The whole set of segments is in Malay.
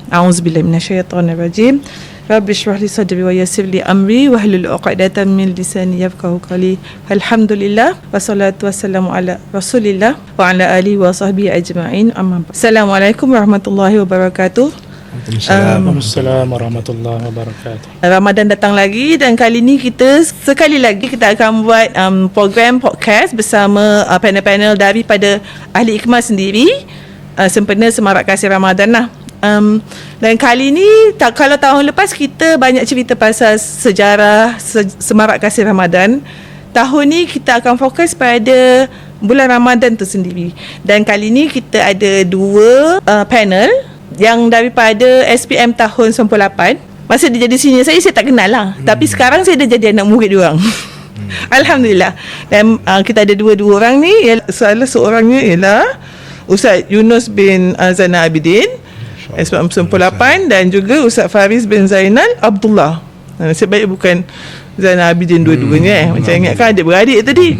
A'udzubillahi minasyaitonirrajim. Rabbi shrah li sadri wa yassir li amri wahlul 'uqdatam min lisani yafqahu qawli. Alhamdulillah wassalatu wassalamu ala Rasulillah wa ala alihi wa sahbihi ajma'in. Amma ba'd. Assalamualaikum warahmatullahi wabarakatuh. Assalamualaikum warahmatullahi wabarakatuh. Ramadan datang lagi dan kali ni sekali lagi kita akan buat program podcast bersama panel-panel daripada ahli ikmal sendiri sempena Semarak Kasih Ramadan lah. Dan kali ni kalau tahun lepas kita banyak cerita pasal sejarah Semarak Kasih Ramadan, tahun ni kita akan fokus pada bulan Ramadan tu sendiri. Dan kali ni kita ada dua panel yang daripada SPM tahun 98. Masa dia jadi senior saya tak kenal lah. Tapi sekarang saya dah jadi anak murid diorang. Alhamdulillah. Dan kita ada dua orang ni. Salah seorangnya ialah Ustaz Yunus bin Zainal Abidin SPM 98, dan juga Ustaz Faris bin Zainal Abdullah. Nasib baik bukan Zainal Abidin dua-duanya Macam ingatkan adik-beradik tadi.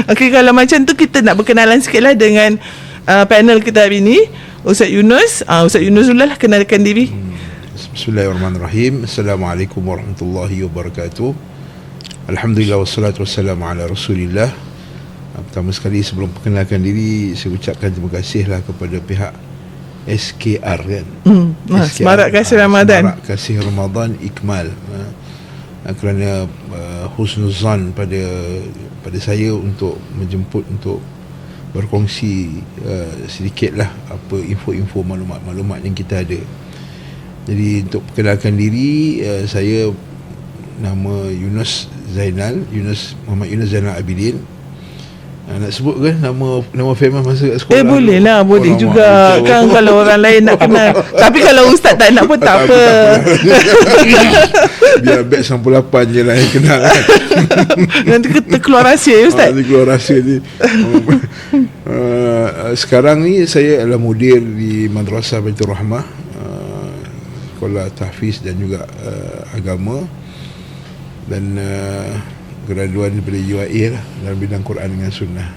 Okey, kalau macam tu kita nak berkenalan sikit lah dengan panel kita hari ni. Ustaz Yunus dulu lah, kenalkan diri. Bismillahirrahmanirrahim. Assalamualaikum warahmatullahi wabarakatuh. Alhamdulillah wassalatu wassalamu ala Rasulillah. Pertama sekali sebelum perkenalkan diri, saya ucapkan terima kasih lah kepada pihak SKR kan. Semarak Kasih Ramadan. Semarak Kasih Ramadan Ikmal. Kerana husnuzan pada saya untuk menjemput untuk berkongsi sedikitlah apa info-info maklumat yang kita ada. Jadi untuk perkenalkan diri, saya nama Yunus Muhammad Yunus Zainal Abidin. Nak sebut kan nama famous masa kat sekolah? Boleh lah, boleh juga kan kalau orang lain nak kenal. Tapi kalau ustaz tak nak pun tak apa. Biar batch 98 je lah yang kenal kan. Nanti keluar rahsia ya ustaz. Nanti keluar rahsia ni. Sekarang ni saya adalah mudir di Madrasah Baitur Rahmah, sekolah tahfiz dan juga agama, dan graduan daripada UIA lah dalam bidang Quran dengan Sunnah.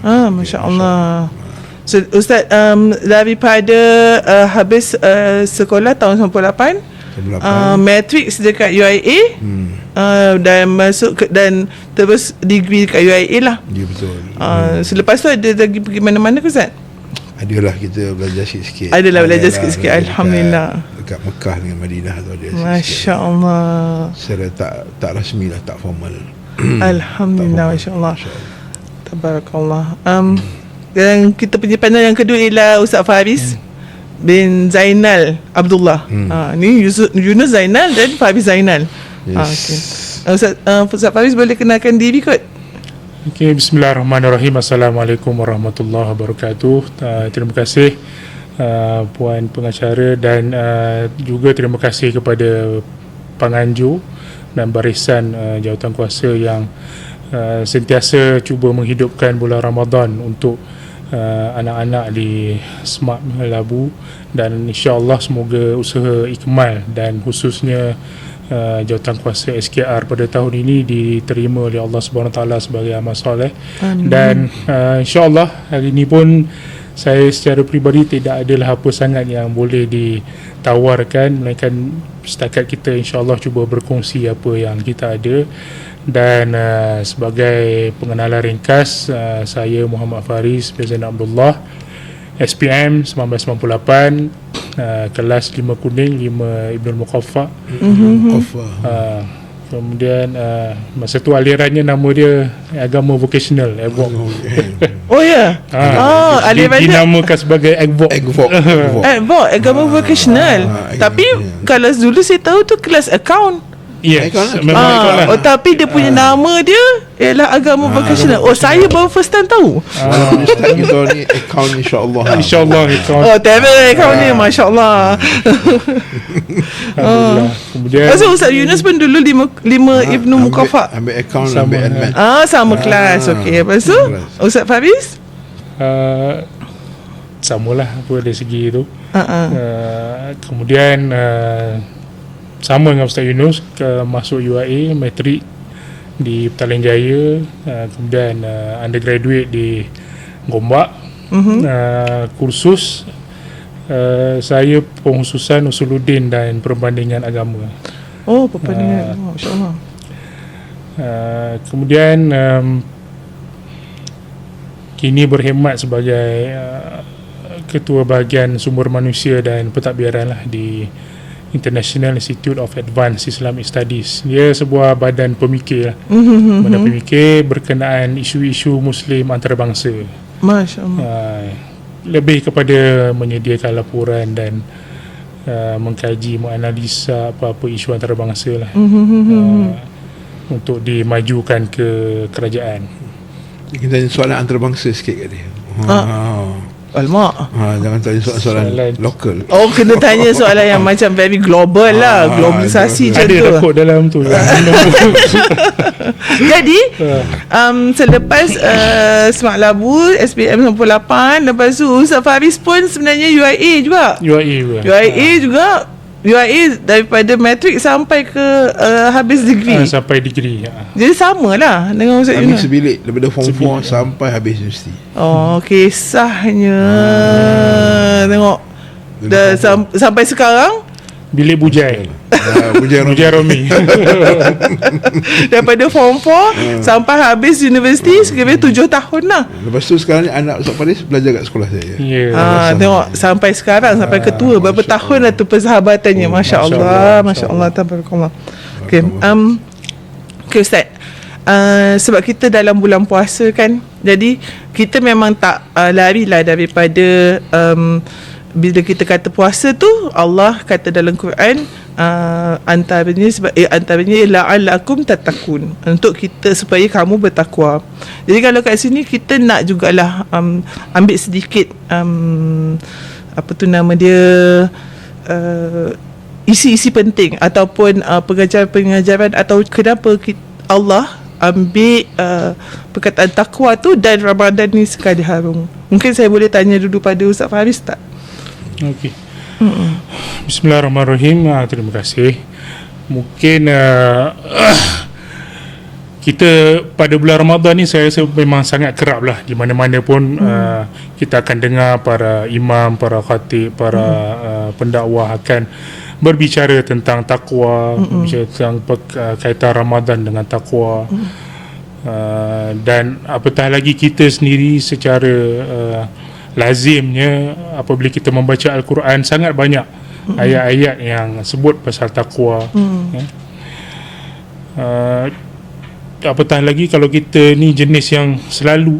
Masya Allah. So, Ustaz daripada habis sekolah tahun 98, matrix dekat UIA, dan masuk dan terus degree dekat UIA lah. Ya, betul. Selepas tu ada lagi pergi mana-mana ke Ustaz? Adalah kita belajar sikit-sikit. Belajar sikit-sikit. Alhamdulillah. Dekat Mekah dengan Madinah tu ada sikit-sikit. Masya Allah. Secara tak rasmi lah, tak formal. Alhamdulillah, Masya Allah. Tabarakallah. Dan kita punya panel yang kedua ialah Ustaz Faris bin Zainal Abdullah. Ni Yunus Zainal dan Faris Zainal. Yes. Ustaz Faris boleh kenalkan diri kot? Okay, bismillahirrahmanirrahim. Assalamualaikum warahmatullahi wabarakatuh. Terima kasih Puan pengacara, dan juga terima kasih kepada penganjur dan barisan jawatankuasa yang sentiasa cuba menghidupkan bulan Ramadan untuk anak-anak di Smart Labu, dan insya-Allah semoga usaha Ikmal dan khususnya jawatankuasa SKR pada tahun ini diterima oleh Allah Subhanahu Taala sebagai amal soleh. Dan insya-Allah hari ini pun saya secara peribadi tidak adalah apa sangat yang boleh ditawarkan, melainkan setakat kita insya-Allah cuba berkongsi apa yang kita ada. Dan sebagai pengenalan ringkas, saya Muhammad Faris bin Zainal Abdullah, SPM 1998, kelas 5 kuning, 5 Ibnul Muqaffa. Kemudian masa tu alirannya nama dia agama vocational, AGVOC. Oh ya. Alirannya dinamakan sebagai AGVOC. AGVOC, agama vocational. Tapi kalau dulu saya tahu tu kelas account. Yes, memang lah. Tapi dia punya nama dia ialah agama vocational. Saya baru first time tahu. Kita ni account insya-Allah. InsyaAllah account. Account ni masya-Allah. Kemudian Ustaz Yunus pun dulu 5 Ibnu Muqaffa. Ambil account, ambil admin. Sama kelas. Okey. Lepas tu Ustaz Faris samalah apa dari segi tu. Kemudian sama dengan Ustaz Yunus, masuk UIA matrik di Petaling Jaya, kemudian undergraduate di Gombak, kursus Saya pengkhususan Usuluddin dan Perbandingan Agama. Oh, perbandingan. Masya-Allah. Kemudian kini berkhidmat sebagai Ketua Bahagian Sumber Manusia dan Pentadbiran lah di International Institute of Advanced Islamic Studies. Dia sebuah badan pemikir lah. Badan pemikir berkenaan isu-isu Muslim antarabangsa. Masya-Allah. Lebih kepada menyediakan laporan dan mengkaji, menganalisa apa-apa isu antarabangsa lah, untuk dimajukan ke kerajaan. Kita tanya soalan antarabangsa sikit kat dia. Alamak. Jangan tanya soalan lokal. Oh, kena tanya soalan yang macam very global lah. Globalisasi macam Ada tu. rekod dalam tu. Jadi selepas Smart Labu SPM 98, lepas tu Ustaz Faris pun sebenarnya UIA juga. UIA juga. UIA daripada matrik sampai ke habis degree. Sampai degree. Jadi sama lah dengan Ustaz Kami Yunus. sebilik daripada form 4 sampai habis universiti. Oh, kisahnya. Tengok dah sampai sekarang Bilik Bujai. Bujai Romi. daripada form 4 sampai habis universiti sekiranya 7 tahun lah. Lepas tu sekarang ni anak Ustaz Faris belajar kat sekolah saya. Tengok sampai sekarang, sampai ketua. Berapa tahun lah tu persahabatannya. Masya Allah. Masya Allah. Tabarakallah. Okay. Okay Ustaz, sebab kita dalam bulan puasa kan, jadi kita memang tak larilah daripada bila kita kata puasa tu, Allah kata dalam Quran, antaranya la'allakum tattaqun, untuk kita supaya kamu bertakwa. Jadi kalau kat sini kita nak jugalah ambil sedikit apa tu nama dia, isi-isi penting ataupun pengajaran-pengajaran, atau kenapa Allah ambil perkataan takwa tu dan Ramadan ni sekali harum. Mungkin saya boleh tanya dulu pada Ustaz Faris tak? Okey. Bismillahirrahmanirrahim. Terima kasih. Mungkin kita pada bulan Ramadan ni saya rasa memang sangat kerap lah, di mana-mana pun kita akan dengar para imam, para khatib, para pendakwah akan berbicara tentang takwa, berbicara tentang kaitan Ramadan dengan takwa. Dan apatah lagi kita sendiri secara lazimnya apabila kita membaca Al-Quran, sangat banyak ayat-ayat yang sebut pasal takwa. Apatah lagi kalau kita ni jenis yang selalu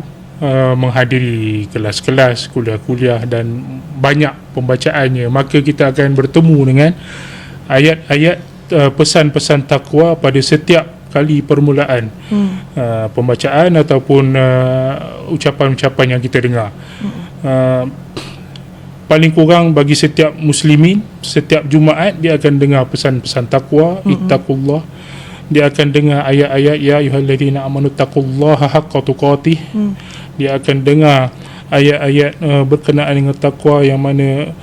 menghadiri kelas-kelas, kuliah-kuliah dan banyak pembacaannya, maka kita akan bertemu dengan ayat-ayat pesan-pesan takwa pada setiap kali permulaan pembacaan ataupun ucapan-ucapan yang kita dengar. Paling kurang bagi setiap muslimin, setiap Jumaat dia akan dengar pesan-pesan takwa, ittaqullah. Dia akan dengar ayat-ayat ya ayyuhallazina amanu taqullaha haqqa tuqatih. Dia akan dengar ayat-ayat berkenaan dengan takwa yang mana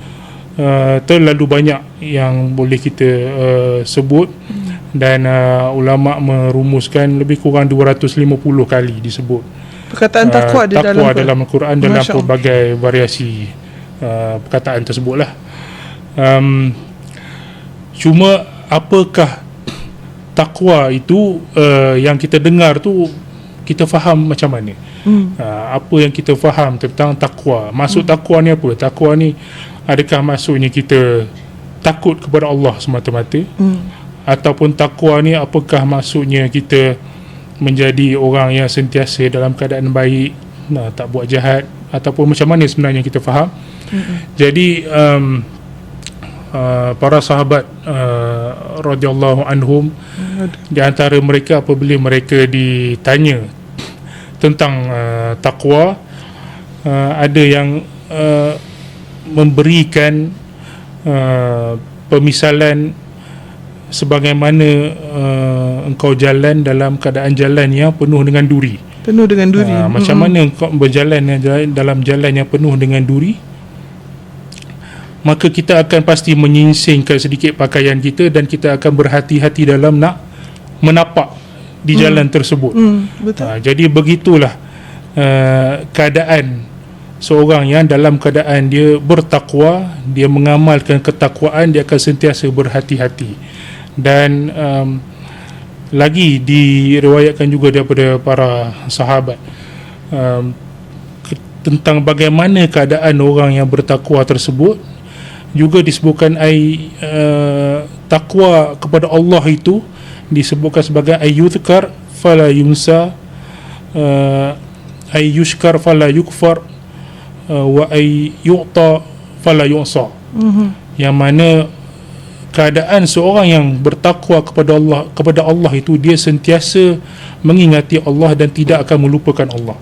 terlalu banyak yang boleh kita sebut, dan ulama merumuskan lebih kurang 250 kali disebut perkataan takwa dalam Al-Quran, dalam pelbagai variasi perkataan tersebutlah. Cuma apakah takwa itu, yang kita dengar tu kita faham macam mana? Apa yang kita faham tentang takwa? Maksud takwa ni apa? Takwa ni adakah maksudnya kita takut kepada Allah semata-mata? Ataupun takwa ni apakah maksudnya kita menjadi orang yang sentiasa dalam keadaan baik, tak buat jahat, ataupun macam mana sebenarnya kita faham? Jadi para sahabat radhiyallahu anhum, di antara mereka apabila mereka ditanya tentang takwa, ada yang memberikan pemisalan sebagaimana engkau jalan dalam keadaan jalan yang penuh dengan duri. Macam mana engkau berjalan dalam jalan yang penuh dengan duri, maka kita akan pasti menyingsingkan sedikit pakaian kita, dan kita akan berhati-hati dalam nak menapak di jalan tersebut. Betul. Jadi begitulah keadaan seorang yang dalam keadaan dia bertakwa, dia mengamalkan ketakwaan, dia akan sentiasa berhati-hati. Dan lagi diriwayatkan juga daripada para sahabat tentang bagaimana keadaan orang yang bertakwa tersebut. Juga disebutkan takwa kepada Allah itu disebutkan sebagai ayyuzkar fala yunsa, ayyushkar fala yukfar, wa yu'ta fala yu'sa. Yang mana keadaan seorang yang bertakwa kepada Allah itu, dia sentiasa mengingati Allah dan tidak akan melupakan Allah.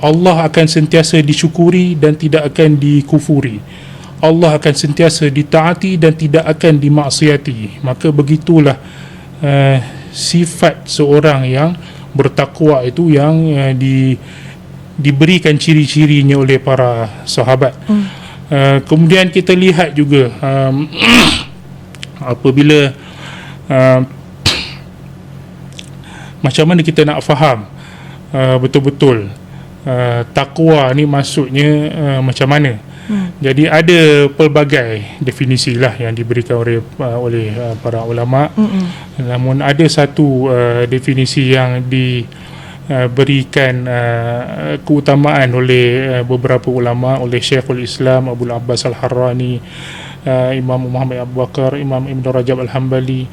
Allah akan sentiasa disyukuri dan tidak akan dikufuri. Allah akan sentiasa ditaati dan tidak akan dimaksiati. Maka begitulah sifat seorang yang bertakwa itu yang diberikan ciri-cirinya oleh para sahabat. Kemudian kita lihat juga apabila macam mana kita nak faham betul-betul takwa ni maksudnya macam mana. Jadi ada pelbagai definisi lah yang diberikan oleh para ulama. Namun ada satu definisi yang diberikan keutamaan oleh beberapa ulama, oleh Syekhul Islam Abu Abbas Al-Harrani, Imam Muhammad Abu Bakar, Imam Ibn Rajab Al-Hambali,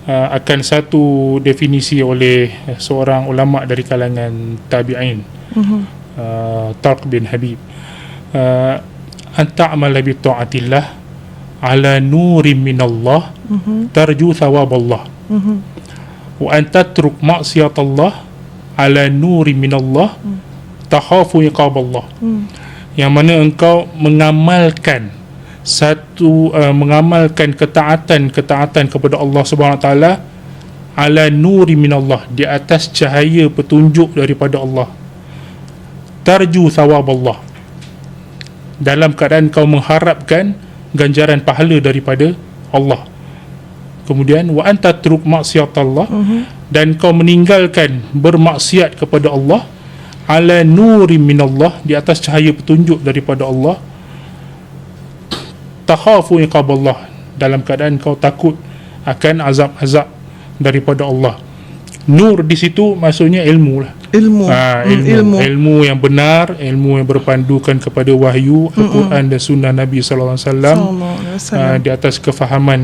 akan satu definisi oleh seorang ulama dari kalangan tabi'in, Tarq bin Habib, anta'amala bi ta'atillah ala nurin minallah tarju thawaballah, wa antatruk maksiatallah ala nurin minallah takhafu iqaballah. Yang mana engkau mengamalkan mengamalkan ketaatan kepada Allah Subhanahu Wa Taala ala nuri minallah, di atas cahaya petunjuk daripada Allah, tarju thawaballah, dalam keadaan kau mengharapkan ganjaran pahala daripada Allah. Kemudian wa anta truk maksiatallah, dan kau meninggalkan bermaksiat kepada Allah ala nuri minallah, di atas cahaya petunjuk daripada Allah, takhafu iqaballah, dalam keadaan kau takut akan azab-azab daripada Allah. Nur di situ maksudnya ilmu lah. Ilmu yang benar, ilmu yang berpandukan kepada wahyu Al-Quran dan sunnah Nabi sallallahu alaihi wasallam, di atas kefahaman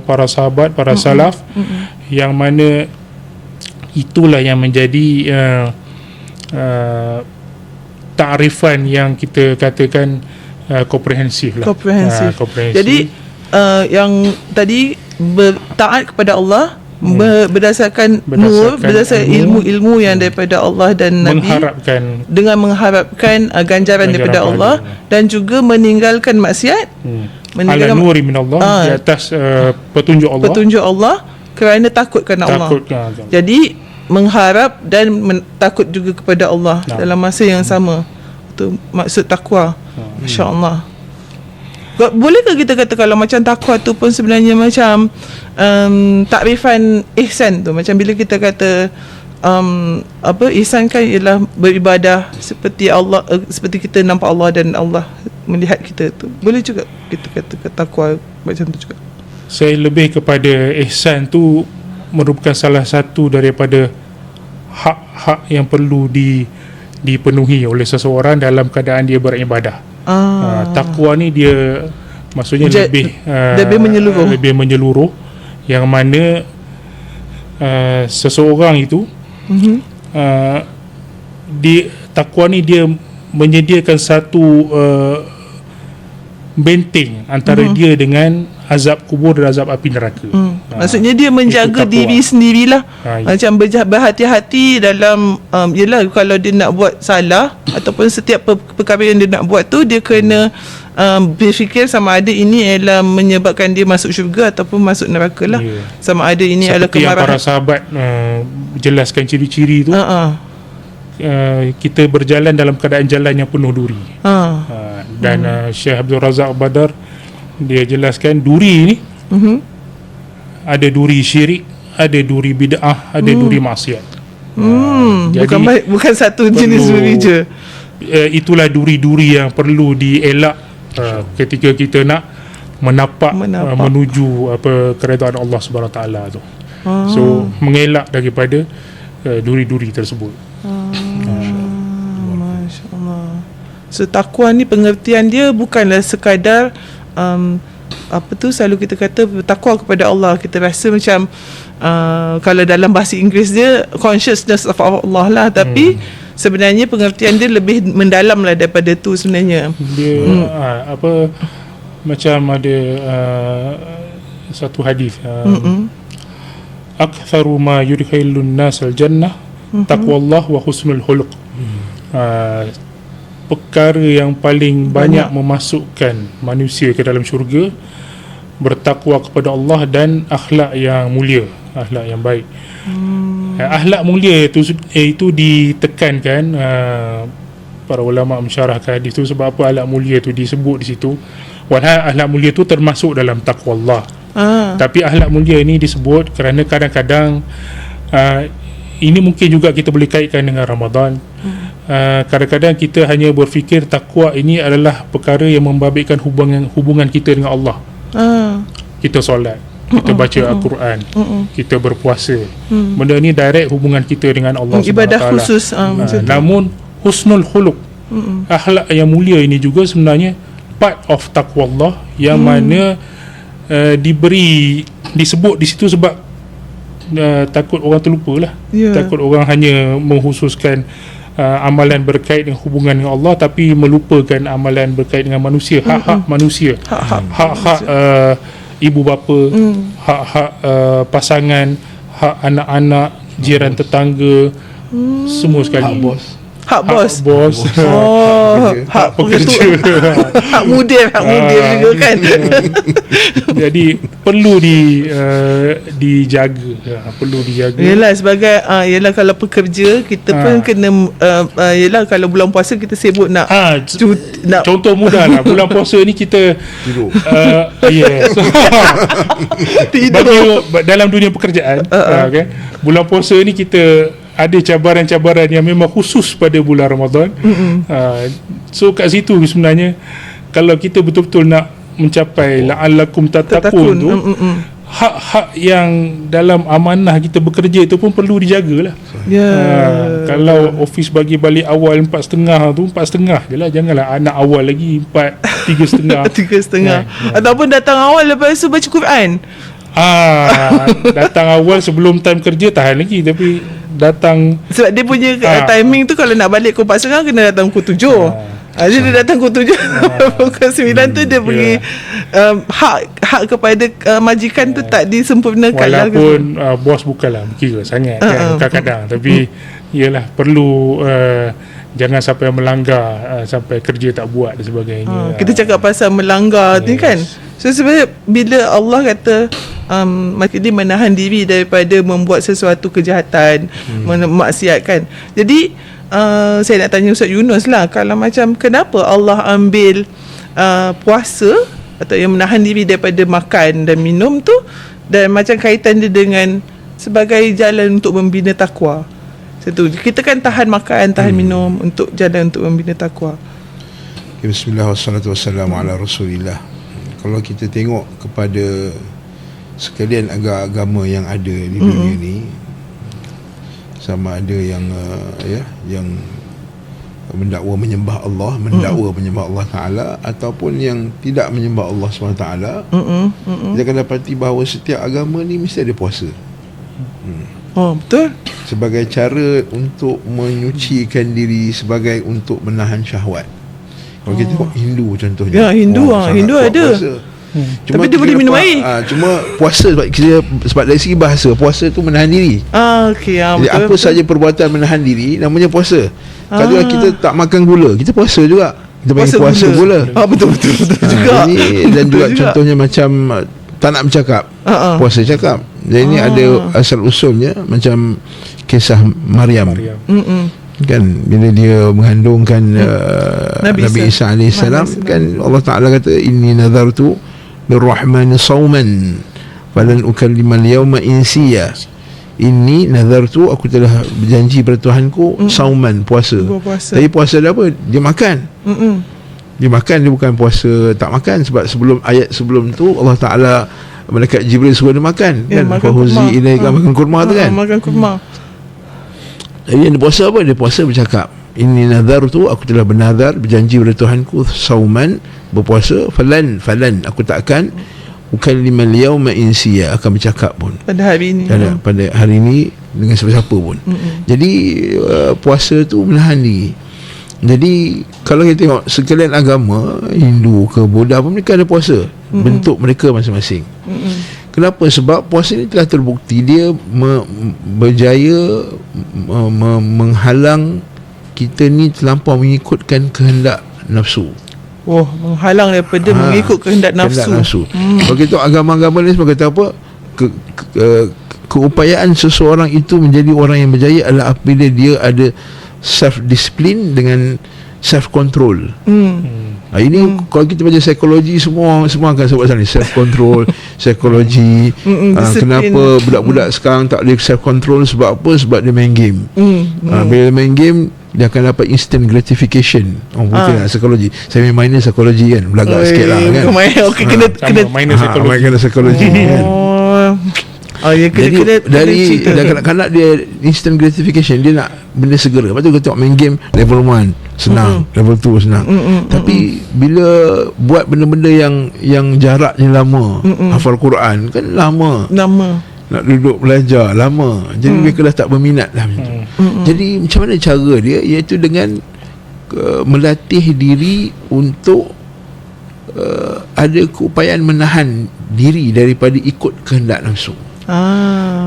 para sahabat, para salaf, yang mana itulah yang menjadi ta'rifan yang kita katakan komprehensif lah. Komprehensif. Jadi yang tadi taat kepada Allah berdasarkan nur, berdasarkan ilmu yang daripada Allah dan Nabi, dengan mengharapkan ganjaran daripada Allah, dan juga meninggalkan maksiat, ala nuri minallah, di atas petunjuk Allah, kerana takut kerana Allah. Jadi mengharap dan takut juga kepada Allah dalam masa yang sama. Itu maksud takwa. Masya-Allah. Bolehkah kita kata kalau macam takwa tu pun sebenarnya macam takrifan ihsan tu, macam bila kita kata ihsan kan ialah beribadah seperti Allah, seperti kita nampak Allah dan Allah melihat kita tu. Boleh juga kita kata takwa macam tu juga. Saya lebih kepada ihsan tu merupakan salah satu daripada hak-hak yang perlu dipenuhi oleh seseorang dalam keadaan dia beribadah. Takwa ni dia maksudnya lebih menyeluruh, yang mana seseorang itu takwa ni dia menyediakan satu benteng antara dia dengan azab kubur dan azab api neraka. Maksudnya dia menjaga diri sendirilah. Macam berhati-hati dalam yelah, kalau dia nak buat salah ataupun setiap perkara yang dia nak buat tu, dia kena berfikir sama ada ini ialah menyebabkan dia masuk syurga ataupun masuk neraka lah. Sama ada ini adalah seperti kemarahan. yang para sahabat jelaskan ciri-ciri tu. Kita berjalan dalam keadaan jalan yang penuh duri. Dan Syekh Abdul Razak Badar dia jelaskan duri ni ada duri syirik, ada duri bid'ah, ada duri maksiat. Jadi bukan satu jenis duri je. itulah duri-duri yang perlu dielak ketika kita nak menapak. Menuju keredaan Allah Subhanahu Wa Taala tu. So mengelak daripada duri-duri tersebut. Masya-Allah. So takwa ni pengertian dia bukanlah sekadar selalu kita kata takwa kepada Allah. Kita rasa macam kalau dalam bahasa Inggeris dia consciousness of Allah lah, tapi sebenarnya pengertian dia lebih mendalam lah daripada tu sebenarnya. Dia macam ada satu hadis aktsaru ma yudkhilun nas al-jannah taqwallah wa husnul khuluq. Perkara yang paling banyak memasukkan manusia ke dalam syurga, bertakwa kepada Allah dan akhlak yang mulia, akhlak yang baik. Akhlak mulia itu ditekankan para ulama mensyarahkan hadis tu. Sebab apa akhlak mulia tu disebut di situ? Walhal akhlak mulia tu termasuk dalam takwa Allah. Tapi akhlak mulia ini disebut kerana kadang-kadang ini mungkin juga kita boleh kaitkan dengan Ramadan. Kadang-kadang kita hanya berfikir takwa ini adalah perkara yang membabitkan hubungan kita dengan Allah. Kita solat, kita baca Al-Quran, kita berpuasa. Benda ni direct hubungan kita dengan Allah SWT. Ibadah khusus. Namun husnul khuluq, akhlak yang mulia ini juga sebenarnya part of takwa Allah yang mana disebut di situ sebab takut orang terlupa lah. Takut orang hanya menghususkan amalan berkait dengan hubungan dengan Allah, tapi melupakan amalan berkait dengan manusia, hak-hak manusia, hak-hak ibu bapa, hak-hak pasangan, hak anak-anak, jiran tetangga, semua sekali. Hak bos. Hak pekerja. Hak mudir juga kan. Jadi perlu dijaga, perlu dijaga. Yalah sebagai kalau pekerja kita pun kena yalah kalau bulan puasa kita sibuk nak contoh mudah lah, bulan puasa ni kita yes. Bagi dalam dunia pekerjaan, okay, bulan puasa ni kita ada cabaran-cabaran yang memang khusus pada bulan Ramadan. So kat situ sebenarnya kalau kita betul-betul nak mencapai la'allakum tattaqun tu, hak-hak yang dalam amanah kita bekerja itu pun perlu dijagalah. Kalau office bagi balik awal 4.30 tu 4.30 je lah, janganlah anak awal lagi 3.30. Ataupun datang awal lepas tu baca Quran. Datang awal sebelum time kerja tahan lagi, tapi datang sebab dia punya timing tu kalau nak balik pukul 4.30 kena datang pukul 7. Jadi dia datang pukul 7 pukul 9 tu dia beri hak kepada majikan tu tak disempurnakan. Walaupun bos bukanlah berkira sangat kan, kadang-kadang, tapi ialah perlu jangan sampai melanggar, sampai kerja tak buat dan sebagainya. Kita cakap pasal melanggar ni kan. So sebenarnya bila Allah kata dia menahan diri daripada membuat sesuatu kejahatan, memaksiatkan. Jadi saya nak tanya Ustaz Yunus lah, kalau macam kenapa Allah ambil puasa atau yang menahan diri daripada makan dan minum tu, dan macam kaitan dia dengan sebagai jalan untuk membina takwa. Satu, kita kan tahan makan, tahan minum untuk jalan untuk membina takwa. Bismillah wassalatu wassalamu ala rasulillah. Kalau kita tengok kepada sekalian agama yang ada di dunia ni, sama ada yang yang mendakwa menyembah Allah, menyembah Allah Ta'ala, ataupun yang tidak menyembah Allah SWT, kita akan dapati bahawa setiap agama ni mesti ada puasa. Betul. Sebagai cara untuk menyucikan diri, sebagai untuk menahan syahwat. Kalau kita tengok Hindu contohnya, Hindu ada puasa. Cuma tapi dia boleh minum air. Cuma puasa sebab dari segi bahasa, puasa tu menahan diri. Jadi betul, apa saja perbuatan menahan diri namanya puasa. Kalau kita tak makan gula, kita puasa juga. Kita panggil puasa gula. Betul juga. Dan juga contohnya macam tak nak bercakap, puasa cakap. Jadi ini ada asal usulnya macam kisah Maryam. Kan bila dia mengandungkan Nabi Isa AS, kan Allah Ta'ala kata inni nazartu lirrahmani sawman falan ukallima al-yawma insiya. Inni nazartu, aku telah berjanji pada Tuhanku sauman, puasa. Berpuasa. Tapi puasa dia apa? Dia makan. Dia makan, dia bukan puasa tak makan. Sebab sebelum ayat sebelum tu Allah Ta'ala, malaikat Jibril suruh dia makan, Ya, kan? makan kurma. Fahuzi ilaika, makan kurma tu kan. Makan kurma. Jadi dia puasa apa? Dia puasa bercakap, inni nazartu, aku telah bernazar, berjanji pada Tuhanku sauman, berpuasa, falan aku tak akan ukallimal yawma insiya, akan bercakap pun Pada hari ini. pada hari ini dengan siapa-siapa pun. Jadi puasa tu menahan diri. Jadi kalau kita tengok sekalian agama, Hindu ke Buddha pun, mereka ada puasa, bentuk mereka masing-masing. Kenapa? Sebab puasa ni telah terbukti dia berjaya menghalang kita ni terlampau mengikutkan kehendak nafsu. Oh, menghalang daripada mengikut kehendak nafsu. Kalau kita agama-agama ni sebab kata apa? Keupayaan seseorang itu menjadi orang yang berjaya adalah apabila dia ada self-discipline dengan self-control. Ini kalau kita baca psikologi, semua akan sebut sana self-control, psikologi. Kenapa budak-budak sekarang tak boleh self-control? Sebab apa? Sebab dia main game. Bila main game, dia akan dapat instant gratification. Mungkin psikologi. Saya main minor psikologi kan, belagak sikit lah kan. Kena minus psikologi. Kena psikologi kan. Ya, jadi dari kanak-kanak dia instant gratification, dia nak benda segera. Lepas tu kita tengok main game level 1 senang, level 2 senang. Tapi bila buat benda-benda yang jaraknya lama, hafal Quran kan lama, nak duduk belajar lama, jadi mereka dah tak berminat lah macam tu. Jadi macam mana cara dia? Iaitu dengan melatih diri untuk ada keupayaan menahan diri daripada ikut kehendak nafsu.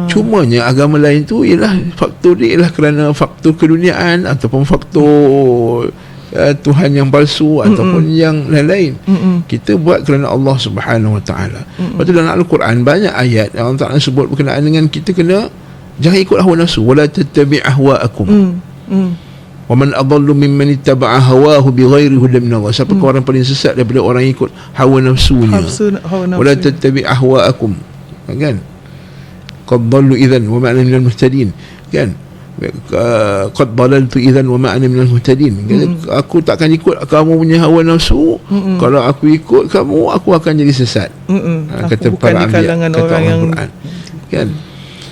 Cumanya agama lain tu ialah faktor dia ialah kerana faktor keduniaan ataupun faktor Tuhan yang palsu ataupun yang lain-lain. Kita buat kerana Allah Subhanahu Wa Taala. Lepas tu dalam Al-Quran banyak ayat yang Allah Taala sebut berkenaan dengan kita kena jangan ikut hawa nafsu, wala tattabi' ahwa'akum. Wa man adallu mimman ittaba'a hawahu bighairi hudan min Allah. Siapa orang paling sesat daripada orang yang ikut hawa nafsunya. Wala tattabi' ahwa'akum. Kan? Qad dallu idzan wa ma ana minal muhtadin. Kan? Qad dalaltu idzan wa ma ana minal muhtadin. Aku takkan ikut kamu punya hawa nafsu. Kalau aku ikut kamu, aku akan jadi sesat. Kata para anbiya, kata orang Quran. Kan?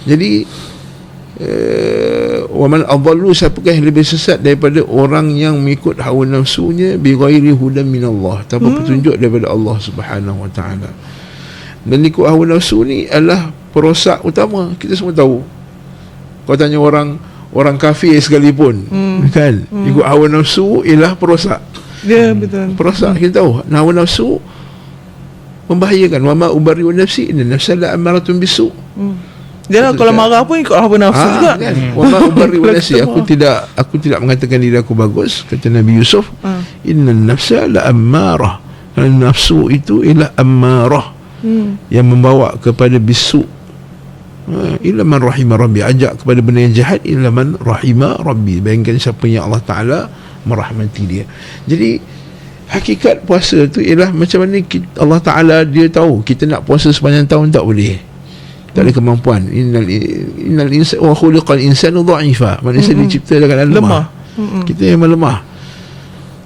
Jadi wa man adallu, siapakah yang lebih sesat daripada orang yang mengikut hawa nafsunya bighairi hudan minallah, tanpa petunjuk daripada Allah Subhanahu Wa Taala. Dan ikut hawa nafsu ni adalah perosak utama. Kita semua tahu. Kau tanya orang kafir sekalipun, kan, ikut hawa nafsu ialah perosak. Ya, betul. Perosak, kita tahu. Hawa nafsu membahayakan. Wa ma ubarri'u nafsi inna nafsa la'amaratun bisu. Dia kalau marah pun ikut hawa nafsu juga. Kan? Wa ma ubarri'u nafsi, aku tidak mengatakan diri aku bagus, kata Nabi Yusuf. Inna nafsa la'amarah. Kerana nafsu itu ialah ammarah, yang membawa kepada bisu. Illa man rahimah rabbi, ajak kepada benda yang jahat. Illa man rahimah rabbi, bayangkan siapa yang Allah Ta'ala merahmati dia. Jadi hakikat puasa tu ialah macam mana Allah Ta'ala dia tahu kita nak puasa sepanjang tahun tak boleh, tak ada kemampuan. Innal insana wa khuliqal insanu dha'ifa, manusia diciptakan lemah. Kita memang lemah.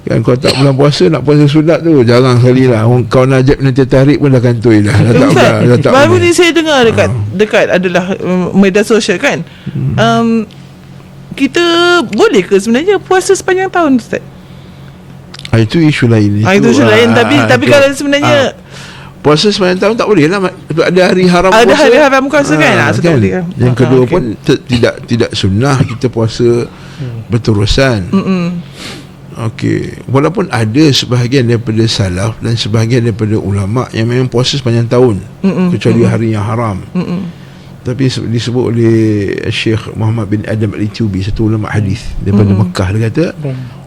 Kan, kalau tak bulan puasa, nak puasa sunat tu jarang sekali lah. Kau najib nanti tarik pun dah kantoi dah. Dah tak baru ni saya dengar dekat adalah media sosial kan. Kita boleh ke sebenarnya puasa sepanjang tahun, Ustaz? Itu isu lain. Itu isu lain. Tapi kalau sebenarnya puasa sepanjang tahun tak boleh lah. Ada hari haram puasa. Ada hari haram puasa kan? Tak boleh. Yang kedua pun tidak sunnah kita puasa berterusan. Okey, walaupun ada sebahagian daripada salaf dan sebahagian daripada ulama yang memang puasa sepanjang tahun, kecuali hari yang haram. Tapi disebut oleh Syekh Muhammad bin Adam Al-Ethiopi, satu ulama hadis daripada Mekah, dia kata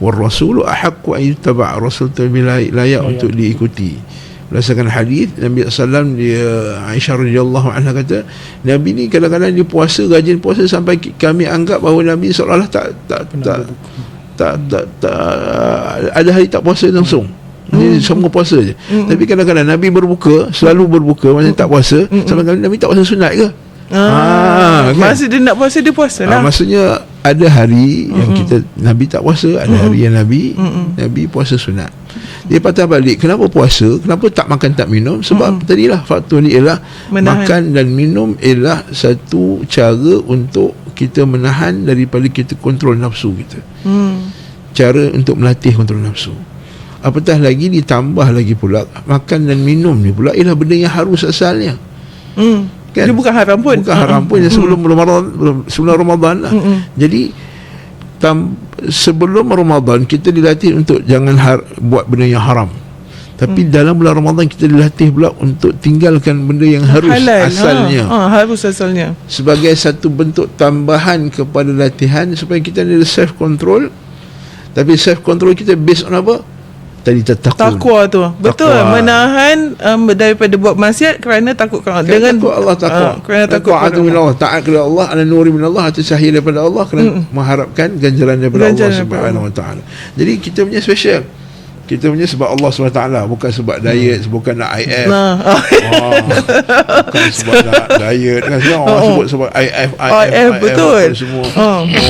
war rasulu ahaqqu an yuttaba', rasul tu layak untuk diikuti. Berdasarkan hadis Nabi SAW, dia Aisyah radhiyallahu anha kata, Nabi ni kadang-kadang dia puasa, rajin puasa sampai kami anggap bahawa Nabi seolah-olah tak ada hari tak puasa langsung. Jadi semua puasa je. Tapi kadang-kadang Nabi berbuka, selalu berbuka, maksudnya tak puasa, sampai Nabi tak puasa sunat ke? Kan? Masa dia nak puasa, dia puasa lah. Maksudnya ada hari yang kita Nabi tak puasa, ada hari yang Nabi puasa sunat. Dia patah balik, kenapa puasa, kenapa tak makan tak minum? Sebab tadilah faktor ni ialah makan dan minum ialah satu cara untuk kita menahan daripada kita kontrol nafsu kita. Cara untuk melatih kontrol nafsu. Apatah lagi ditambah lagi pula makan dan minum ni pula ialah benda yang harus asalnya. Kan? Dia bukan haram pun. Bukan haram pun sebelum Ramadan lah. Jadi sebelum Ramadan kita dilatih untuk jangan buat benda yang haram. Tapi dalam bulan Ramadan kita dilatih pula untuk tinggalkan benda yang harus halal, asalnya. Harus asalnya. Sebagai satu bentuk tambahan kepada latihan supaya kita ada self control. Tapi self control kita based on apa? Tadi takwa tu. Betul. Menahan daripada buat maksiat kerana takut dengan takut Allah, kerana takut Allah, taat kepada Allah, ala nuri min Allah, atas cahaya daripada Allah, kerana mengharapkan ganjaran daripada Allah Subhanahu wa taala. Jadi kita punya special. Kita punya sebab Allah SWT, bukan sebab diet, bukan nak IF. Bukan sebab nak diet kan, sekarang orang sebut sebab IF betul. Semua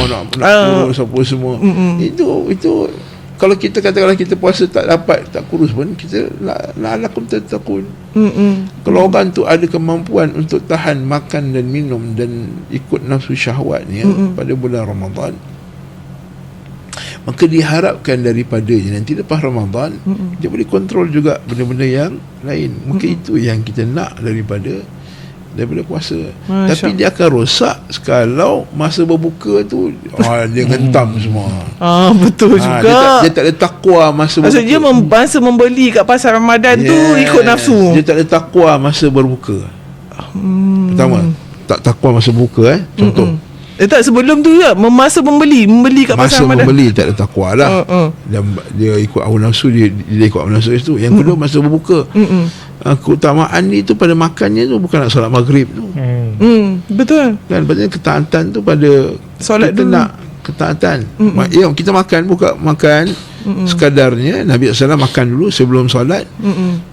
nak kurus apa semua. Itu kalau kita katakanlah kita puasa tak dapat, tak kurus pun, kita la'alakum tattaqun. Kalau orang tu ada kemampuan untuk tahan makan dan minum dan ikut nafsu syahwatnya pada bulan Ramadan, maka diharapkan daripadanya nanti lepas Ramadan dia boleh kontrol juga benda-benda yang lain. Maka itu yang kita nak daripada puasa. Tapi dia akan rosak kalau masa berbuka tu dia gentam semua. Betul juga. Dia tak ada takwa masa berbuka. Maksudnya masa membeli kat pasar Ramadan tu ikut nafsu. Dia tak ada takwa masa berbuka. Pertama, tak takwa masa berbuka contoh. Tak, sebelum tu juga masa membeli kat pasar Ramadan. Masa membeli tak ada takwa lah. Dia ikut hawa nafsu, dia ikut hawa nafsu itu. Yang kedua masa berbuka. Keutamaan ni tu pada makannya tu bukan nak solat maghrib tu. Betul. Kan patutnya ketaatan tu pada solat kita dulu. Nak ketaatan. Kita makan sekadarnya. Nabi SAW makan dulu sebelum solat.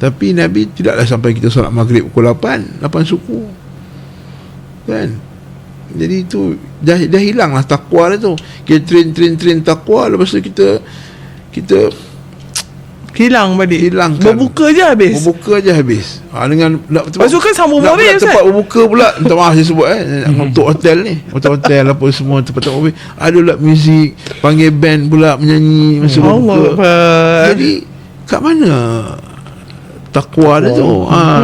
Tapi Nabi tidaklah sampai kita solat maghrib pukul 8 suku. Kan? Jadi itu dah hilang lah takwa lah tu. Kita train takwa, lepas tu kita hilang balik. Berbuka je habis. Dengan kan sambung mobil tempat berbuka pula. Minta maaf saya sebut untuk hotel ni. Hotel apa semua tempat mobil. Ada pula muzik, panggil band pula menyanyi masa berbuka. Jadi kat mana takwa dia tu?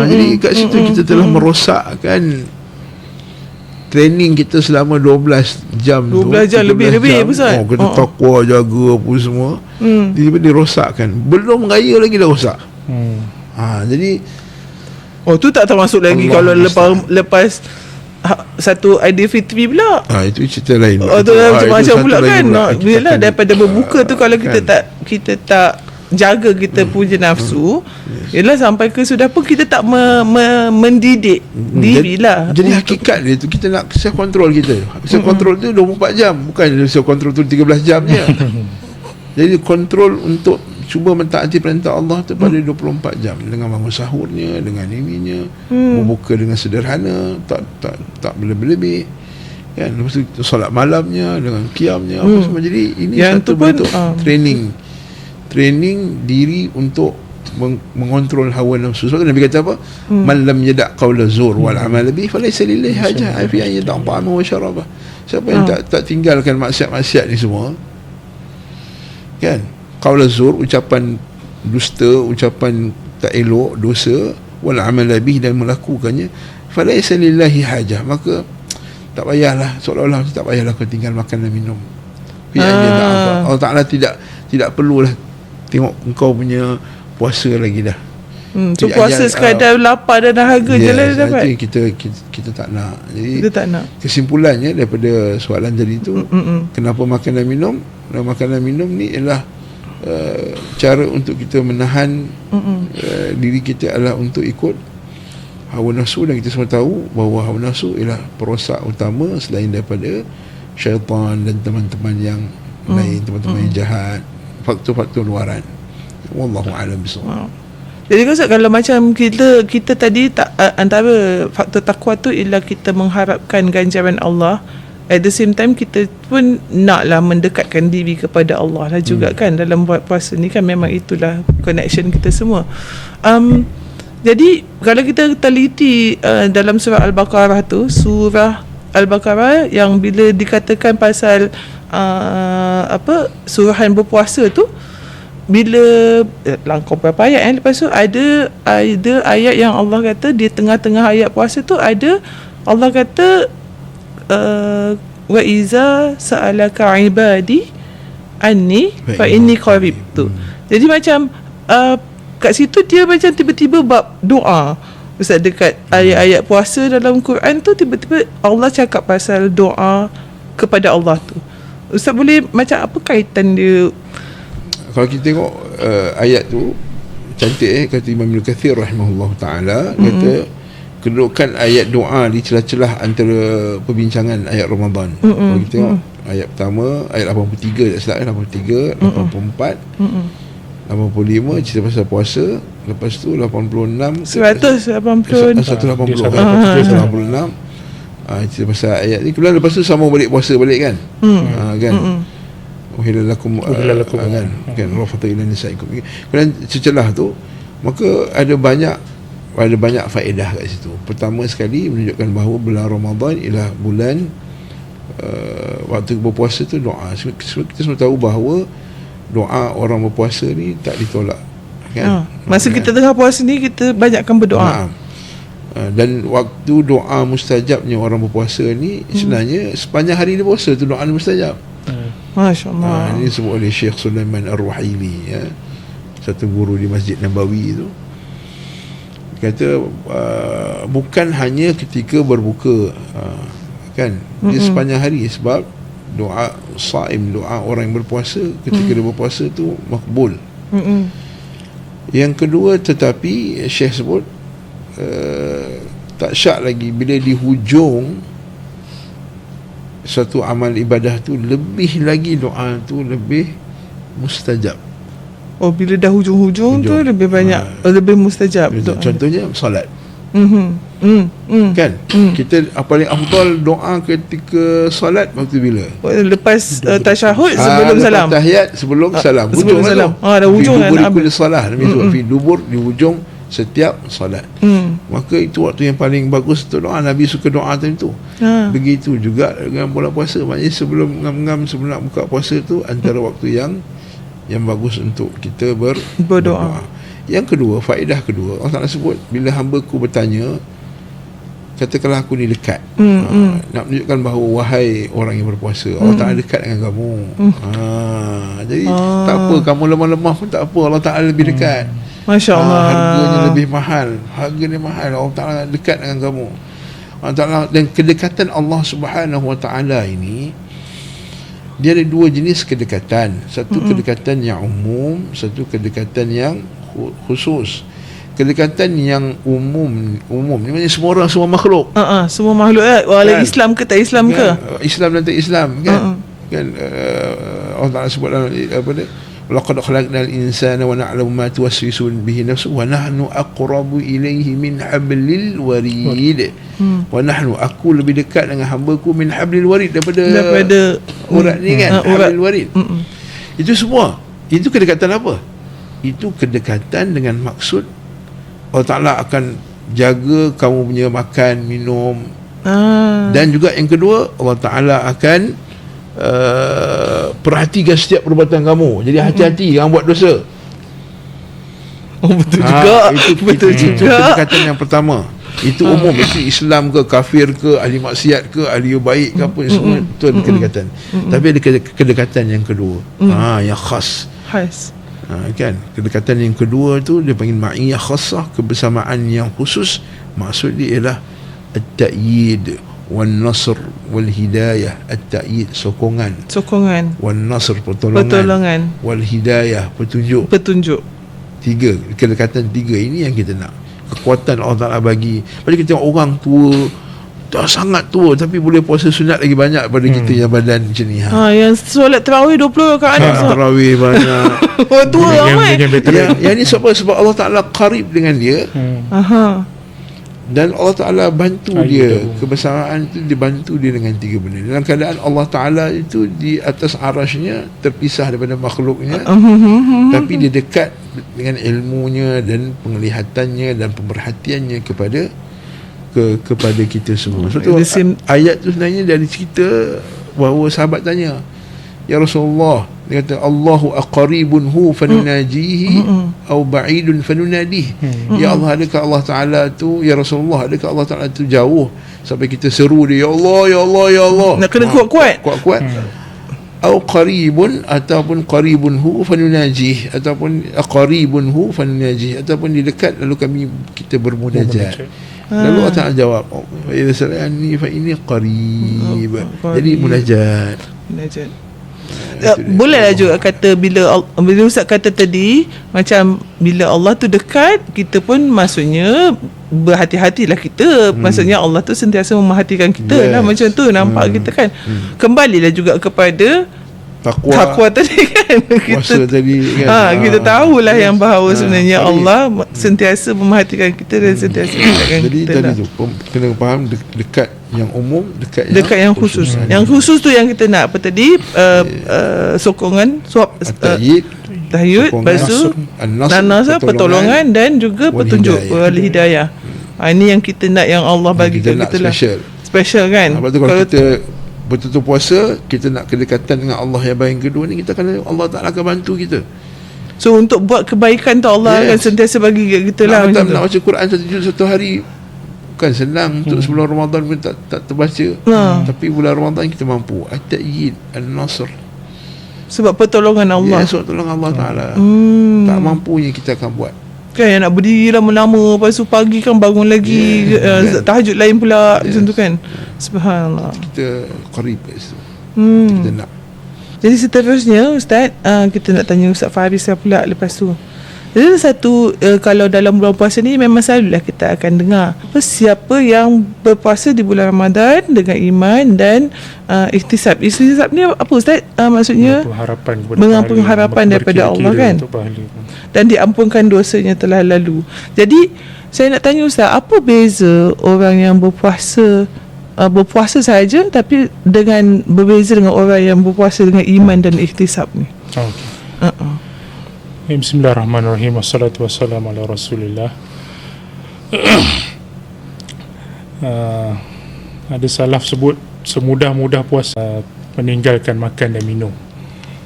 Jadi kat situ kita telah merosakkan training kita selama 12 jam 12 jam lebih Ustaz. Kita takwa, jaga apa semua. Tiba-tiba dirosakkan. Belum raya lagi dah rosak. Jadi tu tak termasuk lagi kalau lepas satu Aidilfitri pula. Itu cerita lain. Tu macam pula kan. Bila daripada berbuka tu kalau kita tak jaga kita punya nafsu, ialah sampai ke sudah pun kita tak mendidik diri lah. Jadi hakikat dia tu kita nak self control kita. Self control tu 24 jam, bukan self control tu 13 jam je. Jadi kontrol untuk cuba mentaati perintah Allah tu pada 24 jam, dengan bangun sahurnya, dengan ininya, membuka dengan sederhana, tak berlebih-lebih. Kan, lepas tu solat malamnya dengan qiyamnya apa semua. Jadi ini yang satu bentuk training diri untuk mengontrol hawa nafsu. Sebab Nabi kata apa? Man lam yada' qawla zur wal amal bihi falaysa lillahi hajah fi an yada' ta'amahu wa syarabah. Siapa yang tak tinggalkan maksiat-maksiat ni semua, kan, qawla zur, ucapan dusta, ucapan tak elok, dosa, wal amal bihi, dan melakukannya, falaysa lillahi hajah, maka tak payahlah, seolah-olah tak payahlah kau tinggal makan dan minum. Allah Ta'ala tidak perlulah tengok engkau punya puasa lagi dah. So puasa sekadar lapar dan dahaga je lah dia dapat. Kita tak nak. Jadi kita tak nak. Kesimpulannya daripada soalan tadi tu, kenapa makan dan minum? Makan dan minum ni ialah cara untuk kita menahan diri kita adalah untuk ikut hawa nafsu. Dan kita semua tahu bahawa hawa nafsu ialah perosak utama selain daripada syaitan dan teman-teman yang lain, teman-teman yang jahat, faktor-faktor luaran. Wallahu a'lam bishawab. Jadi kalau macam kita tadi antara faktor takwa tu ialah kita mengharapkan ganjaran Allah. At the same time kita pun naklah mendekatkan diri kepada Allah lah juga kan. Dalam buat puasa ni kan memang itulah connection kita semua. Jadi kalau kita teliti dalam surah Al-Baqarah tu, surah Al-Baqarah yang bila dikatakan pasal suruhan berpuasa tu, bila langkau berapa ayat lepas tu ada ayat yang Allah kata di tengah-tengah ayat puasa tu ada Allah kata wa iza sa'alaka ibadi anni fa inni qarib tu. Jadi macam kat situ dia macam tiba-tiba bab doa. Ustaz, dekat ayat-ayat puasa dalam Quran tu tiba-tiba Allah cakap pasal doa kepada Allah tu. Ustaz boleh macam apa kaitan dia? Kalau kita tengok ayat tu cantik kata Imam Ibn Kathir rahimahullah ta'ala, kata kedudukan ayat doa di celah-celah antara perbincangan ayat Ramadan. Kalau kita tengok ayat pertama, ayat 83 tak silap, 83, 84, 85 cerita pasal puasa. Lepas tu 86 180 186 cerita pasal ayat ni. Kemudian lepas tu sama balik puasa balik kan. Kan uhilalakum kan rafata ila nisaikum. Kemudian secelah tu maka ada banyak faedah kat situ. Pertama sekali menunjukkan bahawa bulan Ramadan ialah bulan waktu berpuasa tu doa. Kita semua tahu bahawa doa orang berpuasa ni tak ditolak kan. Masa kita tengah puasa ni kita banyakkan berdoa. Dan waktu doa mustajabnya orang berpuasa ni sebenarnya sepanjang hari dia puasa tu doa ni mustajab. Masya-Allah. Ini disebut oleh Syekh Sulaiman Ar-Ruhaili, satu guru di Masjid Nabawi tu. Kata bukan hanya ketika berbuka kan, dia sepanjang hari, sebab doa saim, doa orang yang berpuasa ketika dia berpuasa tu makbul. Yang kedua, tetapi Syekh sebut tak syak lagi bila di hujung satu amal ibadah tu, lebih lagi doa tu lebih mustajab. Oh, bila dah hujung-hujung tu lebih banyak, lebih mustajab. Contohnya solat. Kan? Kita paling afdal doa ketika solat waktu bila? Lepas tasyahud, sebelum salam. Tahiyat sebelum salam. Sebelum salam. Dah hujung kan. Dubur salah fi dubur, di hujung setiap solat. Maka itu waktu yang paling bagus untuk doa. Nabi suka doa time tu. Begitu juga dengan bulan puasa. Maknanya sebelum ngam-ngam, sebelum nak buka puasa tu antara waktu yang bagus untuk kita berdoa. Yang kedua, faedah kedua, Allah Ta'ala sebut bila hamba-Ku bertanya, katakanlah aku ni dekat. Nak menunjukkan bahawa wahai orang yang berpuasa, Allah Ta'ala dekat dengan kamu. Jadi tak apa, kamu lemah-lemah pun tak apa, Allah Ta'ala lebih dekat. Masya Allah. Harganya lebih mahal. Harganya mahal. Allah Ta'ala dekat dengan kamu. Allah Ta'ala, dan kedekatan Allah Subhanahu Wa Ta'ala ini, dia ada dua jenis kedekatan. Satu kedekatan yang umum, satu kedekatan yang khusus. Kedekatan yang umum ni maknanya semua orang, semua makhluk. Semua makhluk walaupun kan? Islam ke tak Islam ke? Islam dan tak Islam kan. Kan Allah Ta'ala sebut dalam apa dia? Laqad khalaqnal insana wa na'lamu ma tuwaswisu bihi nafsuhu wa nahnu aqrabu ilayhi min hablil warid. Wa nahnu, aku lebih dekat dengan hamba-Ku min hablil warid, daripada urat ni kan, hablil warid. Itu semua. Itu kedekatan apa? Itu kedekatan dengan maksud Allah Ta'ala akan jaga kamu punya makan, minum. Dan juga yang kedua, Allah Ta'ala akan perhatikan setiap perbuatan kamu. Jadi hati-hati jangan buat dosa. Betul juga. Itu kedekatan yang pertama. Itu umum. Itu Islam ke, kafir ke, ahli maksiat ke, ahli baik ke, apa semua itu ada kedekatan. Tapi ada kedekatan yang kedua, yang khas. Kan, kedekatan yang kedua tu dia panggil ma'iyah khassah, kebersamaan yang khusus. Maksud dia ialah at-ta'yid wan nasr wal hidayah. At-ta'yid, sokongan, wan nasr, pertolongan, wal hidayah, petunjuk. Tiga, kedekatan tiga ini yang kita nak. Kekuatan Allah Ta'ala bagi. Pada kita tengok orang tua, dah sangat tua tapi boleh puasa sunat lagi banyak daripada kita yang badan macam ni. Yang solat tarawih 20 rakaat. Tarawih banyak. Oh, tua amat. Yang ni sebab Allah Ta'ala qarib dengan dia. Dan Allah Ta'ala bantu dia. Kebesaran itu dibantu dia dengan 3 benda. Dalam keadaan Allah Ta'ala itu di atas arasnya, terpisah daripada makhluknya, tapi dia dekat dengan ilmunya dan penglihatannya dan pemerhatiannya kepada kita semua. Sebab tu ayat tu sebenarnya dari cerita bahawa sahabat tanya, ya Rasulullah, dia kata Allahu aqaribun hu fanunajihi au ba'idun fanunadih. Ya Allah, adakah Allah Ta'ala tu, ya Rasulullah, adakah Allah Ta'ala tu jauh sampai kita seru dia, ya Allah, ya Allah, ya Allah, nak kena kuat-kuat au qaribun, ataupun qaribun hu fanunajih, ataupun aqaribun hu fanunajih, ataupun dia dekat lalu kita bermunajat. Lalu Allah Ta'ala jawab, ya salani fa ini qarib. Jadi munajat. Bolehlah juga kata bila Ustaz kata tadi, macam bila Allah tu dekat, kita pun maksudnya berhati-hatilah kita. Maksudnya Allah tu sentiasa memerhatikan kita lah, macam tu nampak kita kan. Kembalilah juga kepada takwa tadi kan. Puasa tadi kan. Kita tahulah yang bahawa sebenarnya Allah sentiasa memerhatikan kita dan sentiasa mengingatkan jadi kita tadi lah. tu kena faham dekat yang umum, dekat yang khusus. Yang khusus tu yang kita nak apa tadi, sokongan, tahyid, lepas tu nasr, pertolongan dan juga petunjuk wal hidayah. Ini yang kita nak, yang Allah bagi kat kita lah, special kan. Sebab tu kalau kita betul-betul puasa, kita nak kedekatan dengan Allah yang baik kedua ni, kita akan, Allah Ta'ala akan bantu kita. So untuk buat kebaikan tu Allah akan sentiasa bagi kat kita lah. Nak baca Quran 1 juz 1 hari bukan senang. Untuk sebelum Ramadan pun tak terbaca. Tapi bulan Ramadan kita mampu. At-ta'yid, An-Nasr, sebab pertolongan Allah. Sebab pertolongan Allah Ta'ala. Tak mampunya kita akan buat kan, yang nak berdiri lama-lama, lepas tu pagi kan bangun lagi, tahajud lain pula, macam tu kan. Subhanallah, kita qarib kat situ. Kita nak. Jadi seterusnya Ustaz, kita nak tanya Ustaz Faris pula lepas tu. Jadi satu, kalau dalam bulan puasa ni memang selalulah kita akan dengar siapa yang berpuasa di bulan Ramadan dengan iman dan ihtisab. Ihtisab ni apa Ustaz? Maksudnya mengharapkan harapan daripada Allah kan, dan diampunkan dosanya telah lalu. Jadi saya nak tanya Ustaz, apa beza orang yang berpuasa sahaja tapi dengan berbeza dengan orang yang berpuasa dengan iman dan ihtisab ni? Bismillahirrahmanirrahim. Wassalatu wassalamu ala Rasulillah. Ada salaf sebut semudah-mudah puasa meninggalkan makan dan minum.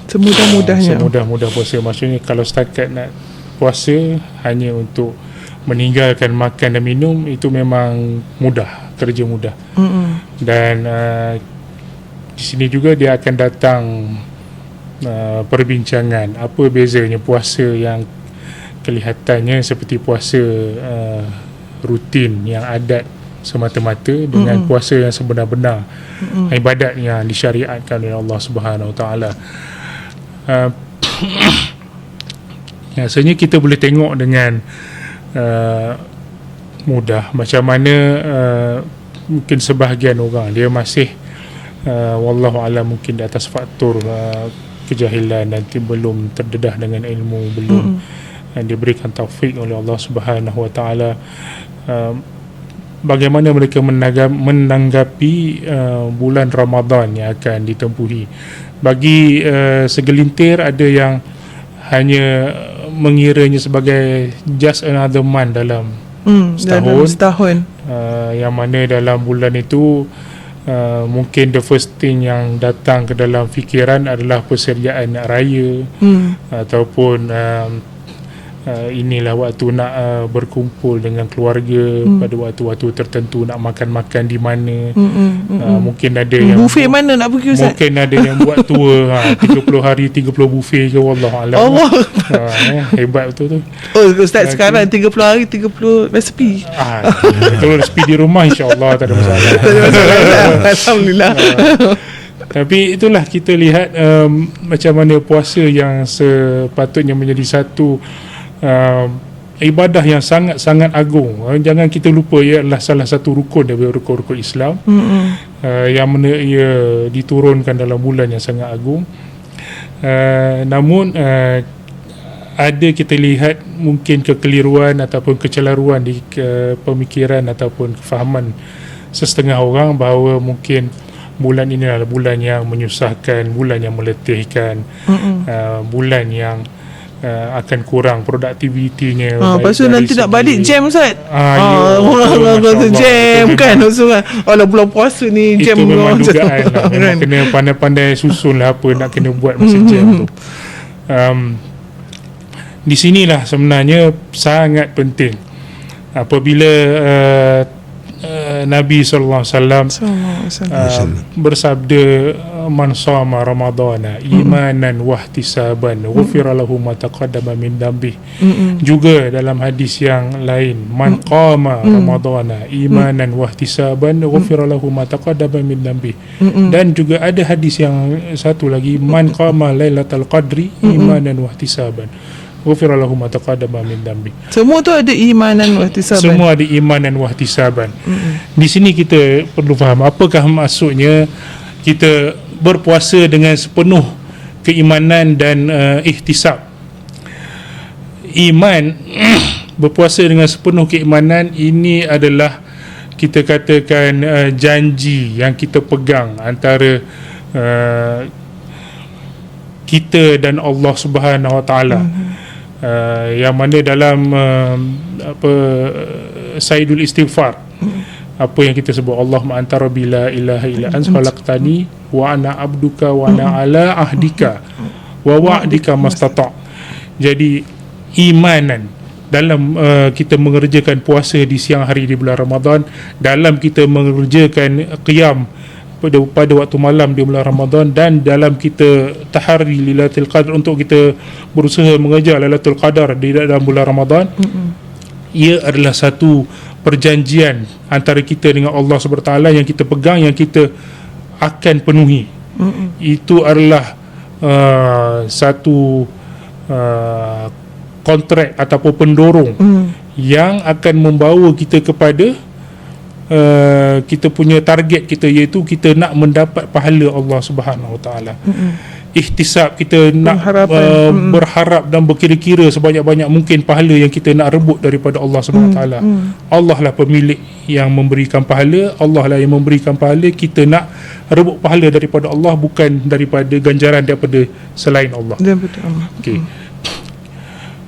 Semudah-mudah puasa, maksudnya kalau setakat nak puasa hanya untuk meninggalkan makan dan minum, itu memang mudah, kerja mudah. Dan di sini juga dia akan datang perbincangan apa bezanya puasa yang kelihatannya seperti puasa rutin yang adat semata-mata dengan puasa yang sebenar-benar ibadat yang disyariatkan oleh Allah Subhanahu Wa Taala. Rasanya kita boleh tengok dengan mudah macam mana mungkin sebahagian orang dia masih wallahu alam mungkin di atas faktor kejahilan dan belum terdedah dengan ilmu, belum diberikan taufik oleh Allah Subhanahu Wa Taala. Bagaimana mereka menanggapi bulan Ramadan yang akan ditempuhi. Bagi segelintir ada yang hanya mengiranya sebagai just another month dalam setahun. Yang mana dalam bulan itu mungkin the first thing yang datang ke dalam fikiran adalah persediaan nak raya, ataupun inilah waktu nak berkumpul dengan keluarga pada waktu-waktu tertentu, nak makan-makan di mana. Mungkin ada yang buffet mana nak pergi Ustaz? Mungkin ada yang buat tour 30 hari 30 buffet ke, wallahualam. Hebat betul tu. Ustaz sekarang 30 hari 30 resepi. Kalau resepi di rumah insya-Allah tak ada masalah. Alhamdulillah. Tapi itulah kita lihat macam mana puasa yang sepatutnya menjadi satu ibadah yang sangat-sangat agung. Jangan kita lupa ia adalah salah satu rukun daripada rukun-rukun Islam. Yang mana ia diturunkan dalam bulan yang sangat agung. Namun ada kita lihat mungkin kekeliruan ataupun kecelaruan di pemikiran ataupun kefahaman sesetengah orang bahawa mungkin bulan ini adalah bulan yang menyusahkan, bulan yang meletihkan, bulan yang akan kurang produktivitinya. Lepas tu nanti nak balik jam Ustaz. Orang kata jam kan. Kalau bulan puasa ni jam. Itu memang dugaan lah. Memang kena pandai-pandai susun lah apa nak kena buat masa jam tu. Di sinilah sebenarnya sangat penting apabila Nabi sallallahu alaihi wasallam bersabda man shama ramadhana imanan wahtisaban ghufira lahu ma taqaddama min dhanbi. Juga dalam hadis yang lain man qama ramadhana imanan wahtisaban ghufira lahu ma taqaddama min dhanbi. Dan juga ada hadis yang satu lagi man qama lailatul qadri imanan wahtisaban ghufira lahu ma taqaddama min dhanbi. Semua tu ada imanan wahtisaban. Semua ada imanan wahtisaban. Di sini kita perlu faham apakah maksudnya kita berpuasa dengan sepenuh keimanan dan ihtisab. Iman berpuasa dengan sepenuh keimanan ini adalah kita katakan janji yang kita pegang antara kita dan Allah Subhanahu Wa Taala. Yang mana dalam Sayyidul Istighfar apa yang kita sebut Allahumma anta rabbi la ilaha illa anta khalaqtani wa ana abduka wa ana ala ahdika wa wa'dika mastata'. Jadi imanan dalam kita mengerjakan puasa di siang hari di bulan Ramadan, dalam kita mengerjakan qiyam pada waktu malam di bulan Ramadan, dan dalam kita tahari Lailatul Qadar untuk kita berusaha mengejar Lailatul Qadar di dalam bulan Ramadan. Ia adalah satu perjanjian antara kita dengan Allah SWT yang kita pegang, yang kita akan penuhi. Itu adalah satu kontrak ataupun pendorong yang akan membawa kita kepada kita punya target kita, iaitu kita nak mendapat pahala Allah Subhanahu Wa Taala. Ihtisab, kita nak berharap dan berkira-kira sebanyak-banyak mungkin pahala yang kita nak rebut daripada Allah Subhanahu Wa Taala. Allah lah pemilik yang memberikan pahala, Allah lah yang memberikan pahala. Kita nak rebut pahala daripada Allah, bukan daripada ganjaran daripada selain Allah. Okey.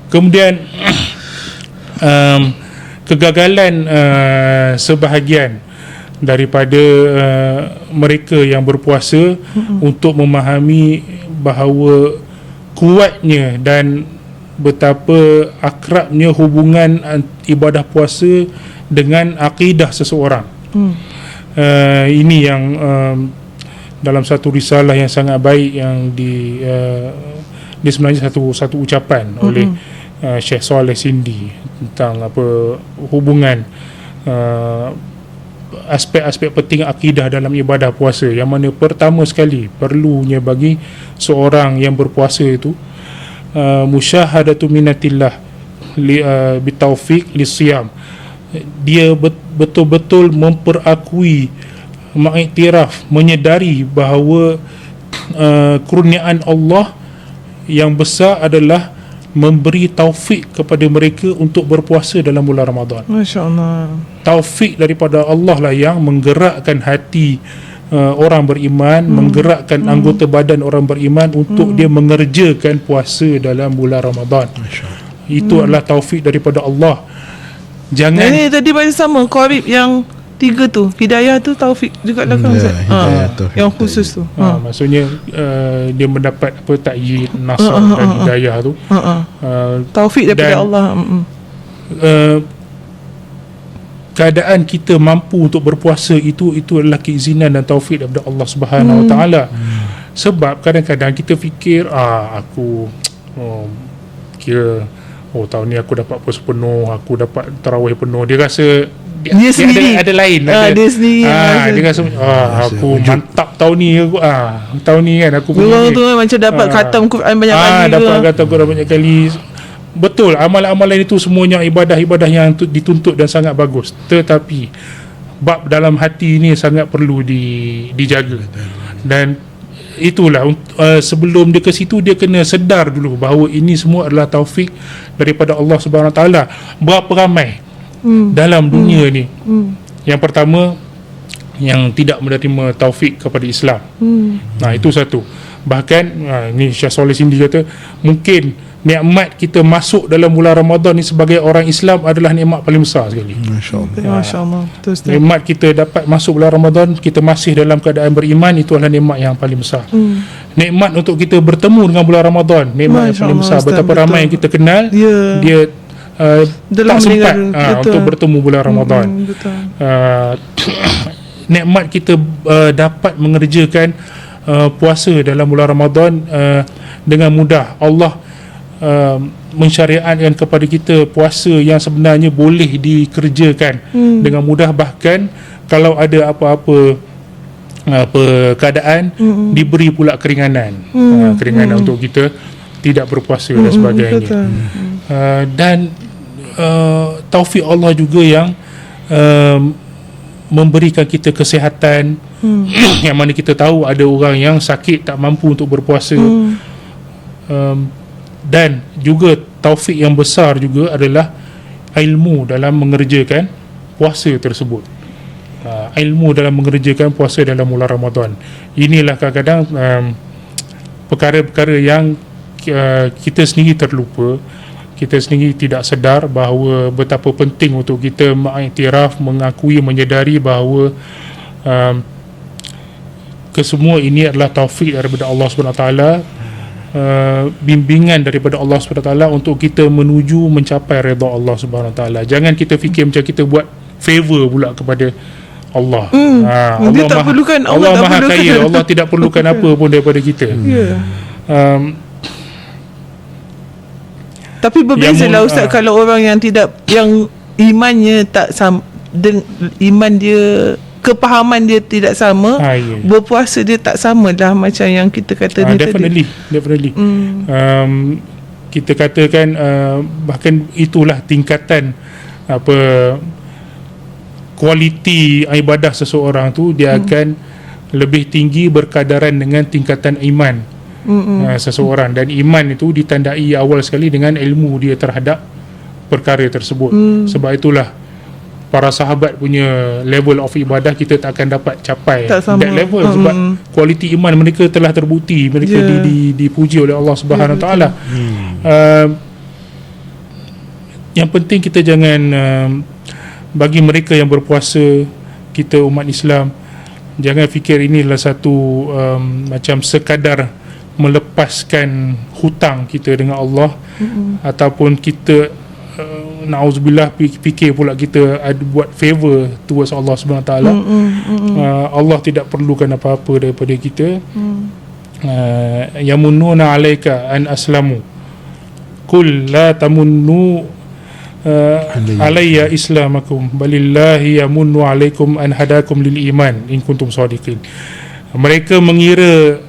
Kemudian kegagalan sebahagian daripada mereka yang berpuasa untuk memahami bahawa kuatnya dan betapa akrabnya hubungan ibadah puasa dengan akidah seseorang. Ini yang dalam satu risalah yang sangat baik yang dia sebenarnya satu ucapan oleh Syekh Saleh Sindi tentang apa hubungan aspek-aspek penting akidah dalam ibadah puasa, yang mana pertama sekali perlunya bagi seorang yang berpuasa itu musyahadatu minatillah bitaufiq lisiyam. Dia betul-betul memperakui, mengiktiraf, menyedari bahawa kurniaan Allah yang besar adalah memberi taufik kepada mereka untuk berpuasa dalam bulan Ramadan. Masya-Allah. Taufik daripada Allah lah yang menggerakkan hati orang beriman, menggerakkan anggota badan orang beriman untuk dia mengerjakan puasa dalam bulan Ramadan. Itu adalah taufik daripada Allah. Jangan ini tadi macam sama Qarib yang tiga tu, hidayah tu taufik juga lah kan Ustaz. Yang khusus tu. Maksudnya dia mendapat apa takyid, nasr dan hidayah tu. Taufik daripada Allah. Keadaan kita mampu untuk berpuasa itu adalah keizinan dan taufik daripada Allah Subhanahu Wa Taala. Sebab kadang-kadang kita fikir aku kira tahun ni aku dapat puasa penuh, aku dapat tarawih penuh. Dia rasa dia sendiri ada lain, dia sendiri dia rasa aku mantap tahun ni aku tahun ni kan aku orang tu macam dapat khatam Quran banyak kali, dapat khatam Quran banyak kali. betul, amalan-amalan itu semuanya ibadah-ibadah yang dituntut dan sangat bagus, tetapi bab dalam hati ni sangat perlu dijaga. Dan itulah sebelum dia ke situ, dia kena sedar dulu bahawa ini semua adalah taufik daripada Allah Subhanahu Wa Taala. Berapa ramai dalam dunia ni yang pertama yang tidak menerima taufik kepada Islam. Nah, itu satu. Bahkan ni Syekh Soleh Sindi kata, mungkin nikmat kita masuk dalam bulan Ramadan ni sebagai orang Islam adalah nikmat paling besar sekali. Masya-Allah. Betul, Ustaz. Nikmat kita dapat masuk bulan Ramadan, kita masih dalam keadaan beriman, itu adalah nikmat yang paling besar. Nikmat untuk kita bertemu dengan bulan Ramadan, nikmat yang paling besar. Ustaz, Betapa ramai yang kita kenal, dia tak sempat untuk bertemu bulan Ramadan. Nikmat kita dapat mengerjakan puasa dalam bulan Ramadan dengan mudah. Allah mensyariatkan kepada kita puasa yang sebenarnya boleh dikerjakan dengan mudah. Bahkan kalau ada apa-apa keadaan, diberi pula keringanan, keringanan untuk kita tidak berpuasa dan sebagainya. Dan taufik Allah juga yang memberikan kita kesihatan, yang mana kita tahu ada orang yang sakit tak mampu untuk berpuasa. Dan juga taufik yang besar juga adalah ilmu dalam mengerjakan puasa tersebut. Ilmu dalam mengerjakan puasa dalam bulan Ramadan. Inilah kadang-kadang perkara-perkara yang kita sendiri terlupa, kita sendiri tidak sedar bahawa betapa penting untuk kita mengiktiraf, mengakui, menyedari bahawa kesemua ini adalah taufik daripada Allah SWT, bimbingan daripada Allah SWT untuk kita menuju mencapai redha Allah SWT. Jangan kita fikir macam kita buat favor pula kepada Allah. Dia tak perlukan, Allah Maha Kaya, Allah tidak perlukan apa pun daripada kita. Tapi berbezalah Ustaz, kalau orang yang tidak, yang imannya tak sama, iman dia, kepahaman dia tidak sama, berpuasa dia tak sama dah macam yang kita kata ni definitely, tadi. Definitely. Kita katakan bahkan itulah tingkatan kualiti ibadah seseorang tu, dia akan lebih tinggi berkadaran dengan tingkatan iman seseorang. Dan iman itu ditandai awal sekali dengan ilmu dia terhadap perkara tersebut. Sebab itulah para sahabat punya level of ibadah kita tak akan dapat capai that level, sebab kualiti iman mereka telah terbukti, mereka dipuji oleh Allah Subhanahu Wa Taala. Yang penting kita jangan bagi mereka yang berpuasa, kita umat Islam, jangan fikir inilah satu macam sekadar melepaskan hutang kita dengan Allah, ataupun kita na'udzubillah fikir pula kita ada buat favor towards Allah SWT. Allah tidak perlukan apa-apa daripada kita. Yamunnuna 'alaika an aslamu qul la tamunnu alayya islamakum balillahi yamunnu 'alaikum an hadakum lil iman in kuntum shadiqin. Mereka mengira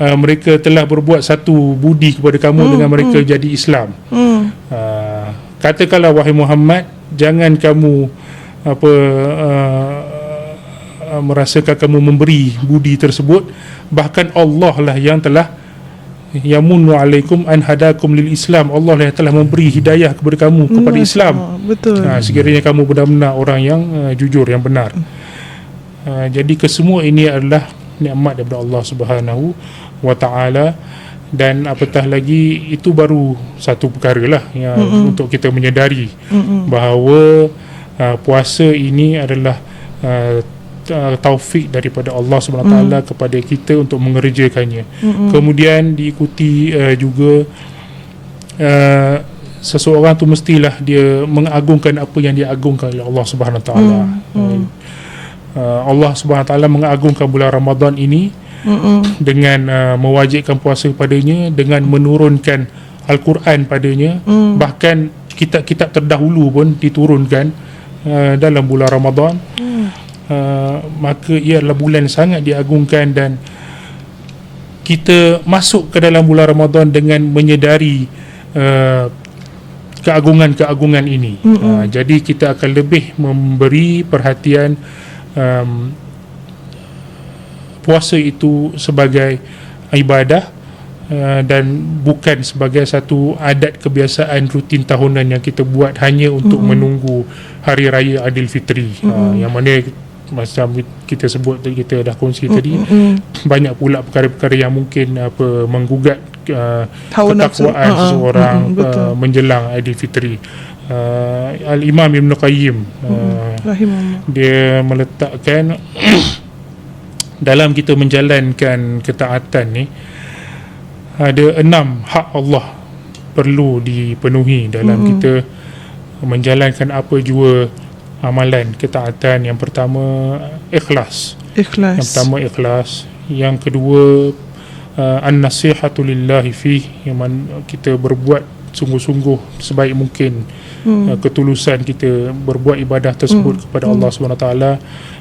mereka telah berbuat satu budi kepada kamu dengan mereka jadi Islam. Katakanlah wahai Muhammad, jangan kamu merasakan kamu memberi budi tersebut, bahkan Allah lah yang telah yamunnu alaikum an hadakum lil Islam. Allah lah yang telah memberi hidayah kepada kamu kepada Islam. Betul. Sekiranya kamu benar-benar orang yang jujur, yang benar. Jadi kesemua ini adalah nikmat daripada Allah Subhanahu Wa Taala. Dan apatah lagi, itu baru satu perkara lah yang untuk kita menyedari bahawa puasa ini adalah taufik daripada Allah SWT kepada kita untuk mengerjakannya. Kemudian diikuti juga seseorang tu mestilah dia mengagungkan apa yang dia agungkan oleh Allah SWT. Allah SWT mengagungkan bulan Ramadan ini dengan mewajibkan puasa padanya, dengan menurunkan Al-Quran padanya. Bahkan kitab-kitab terdahulu pun diturunkan dalam bulan Ramadan. Maka ia adalah bulan sangat diagungkan, dan kita masuk ke dalam bulan Ramadan dengan menyedari keagungan-keagungan ini. Jadi kita akan lebih memberi perhatian puasa itu sebagai ibadah dan bukan sebagai satu adat kebiasaan rutin tahunan yang kita buat hanya untuk menunggu hari raya Aidilfitri. Yang mana macam kita sebut, kita dah kongsi tadi, banyak pula perkara-perkara yang mungkin menggugat ketakwaan seseorang menjelang Aidilfitri. Al-Imam Ibn Qayyim dia meletakkan dalam kita menjalankan ketaatan ni ada 6 hak Allah perlu dipenuhi dalam kita menjalankan apa jua amalan ketaatan. Yang pertama ikhlas. Yang pertama ikhlas. Yang kedua an-nasihatu lillahi fih, yang mana kita berbuat sungguh-sungguh sebaik mungkin ketulusan kita berbuat ibadah tersebut kepada Allah SWT.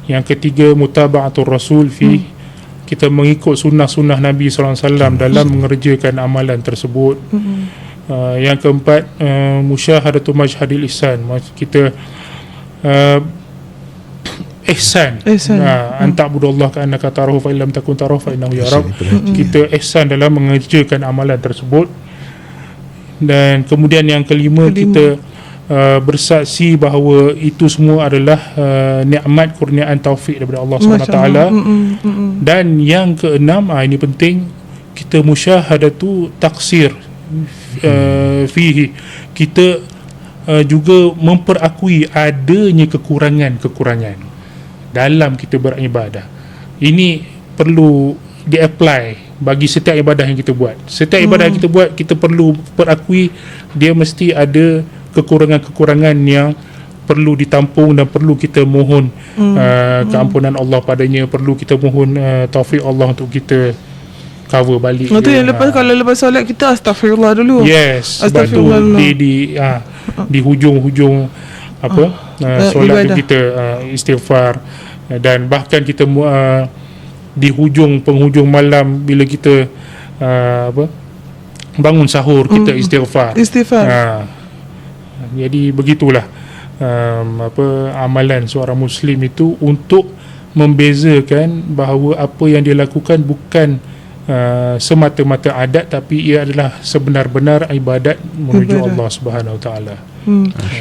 Yang ketiga mutaba'atul rasul fih, kita mengikut sunnah-sunnah Nabi SAW dalam mengerjakan amalan tersebut. Yang keempat musyahadatu majhadil ihsan, kita ihsan. Anta'budallah ka'annaka tarahu fa illam takun tarahu fa innahu yarak. Kita ihsan dalam mengerjakan amalan tersebut. Dan kemudian yang kelima, kita bersaksi bahawa itu semua adalah nikmat kurniaan taufik daripada Allah SWT. Dan yang keenam, ini penting, kita musyahadatu taksir fihi, kita juga memperakui adanya kekurangan-kekurangan dalam kita beribadah. Ini perlu di-apply bagi setiap ibadah yang kita buat. Setiap ibadah yang kita buat, kita perlu perakui dia mesti ada kekurangan-kekurangan yang perlu ditampung dan perlu kita mohon keampunan Allah padanya, perlu kita mohon taufik Allah untuk kita cover balik. Itu yang lepas, kalau lepas solat kita astaghfirullah dulu. Yes, sebab tu di hujung-hujung solat tu kita istighfar, dan bahkan kita di penghujung malam bila kita bangun sahur, kita istighfar. Jadi begitulah amalan seorang Muslim itu untuk membezakan bahawa apa yang dia lakukan bukan semata-mata adat, tapi ia adalah sebenar-benar ibadat menuju Allah Subhanahu Wa Taala.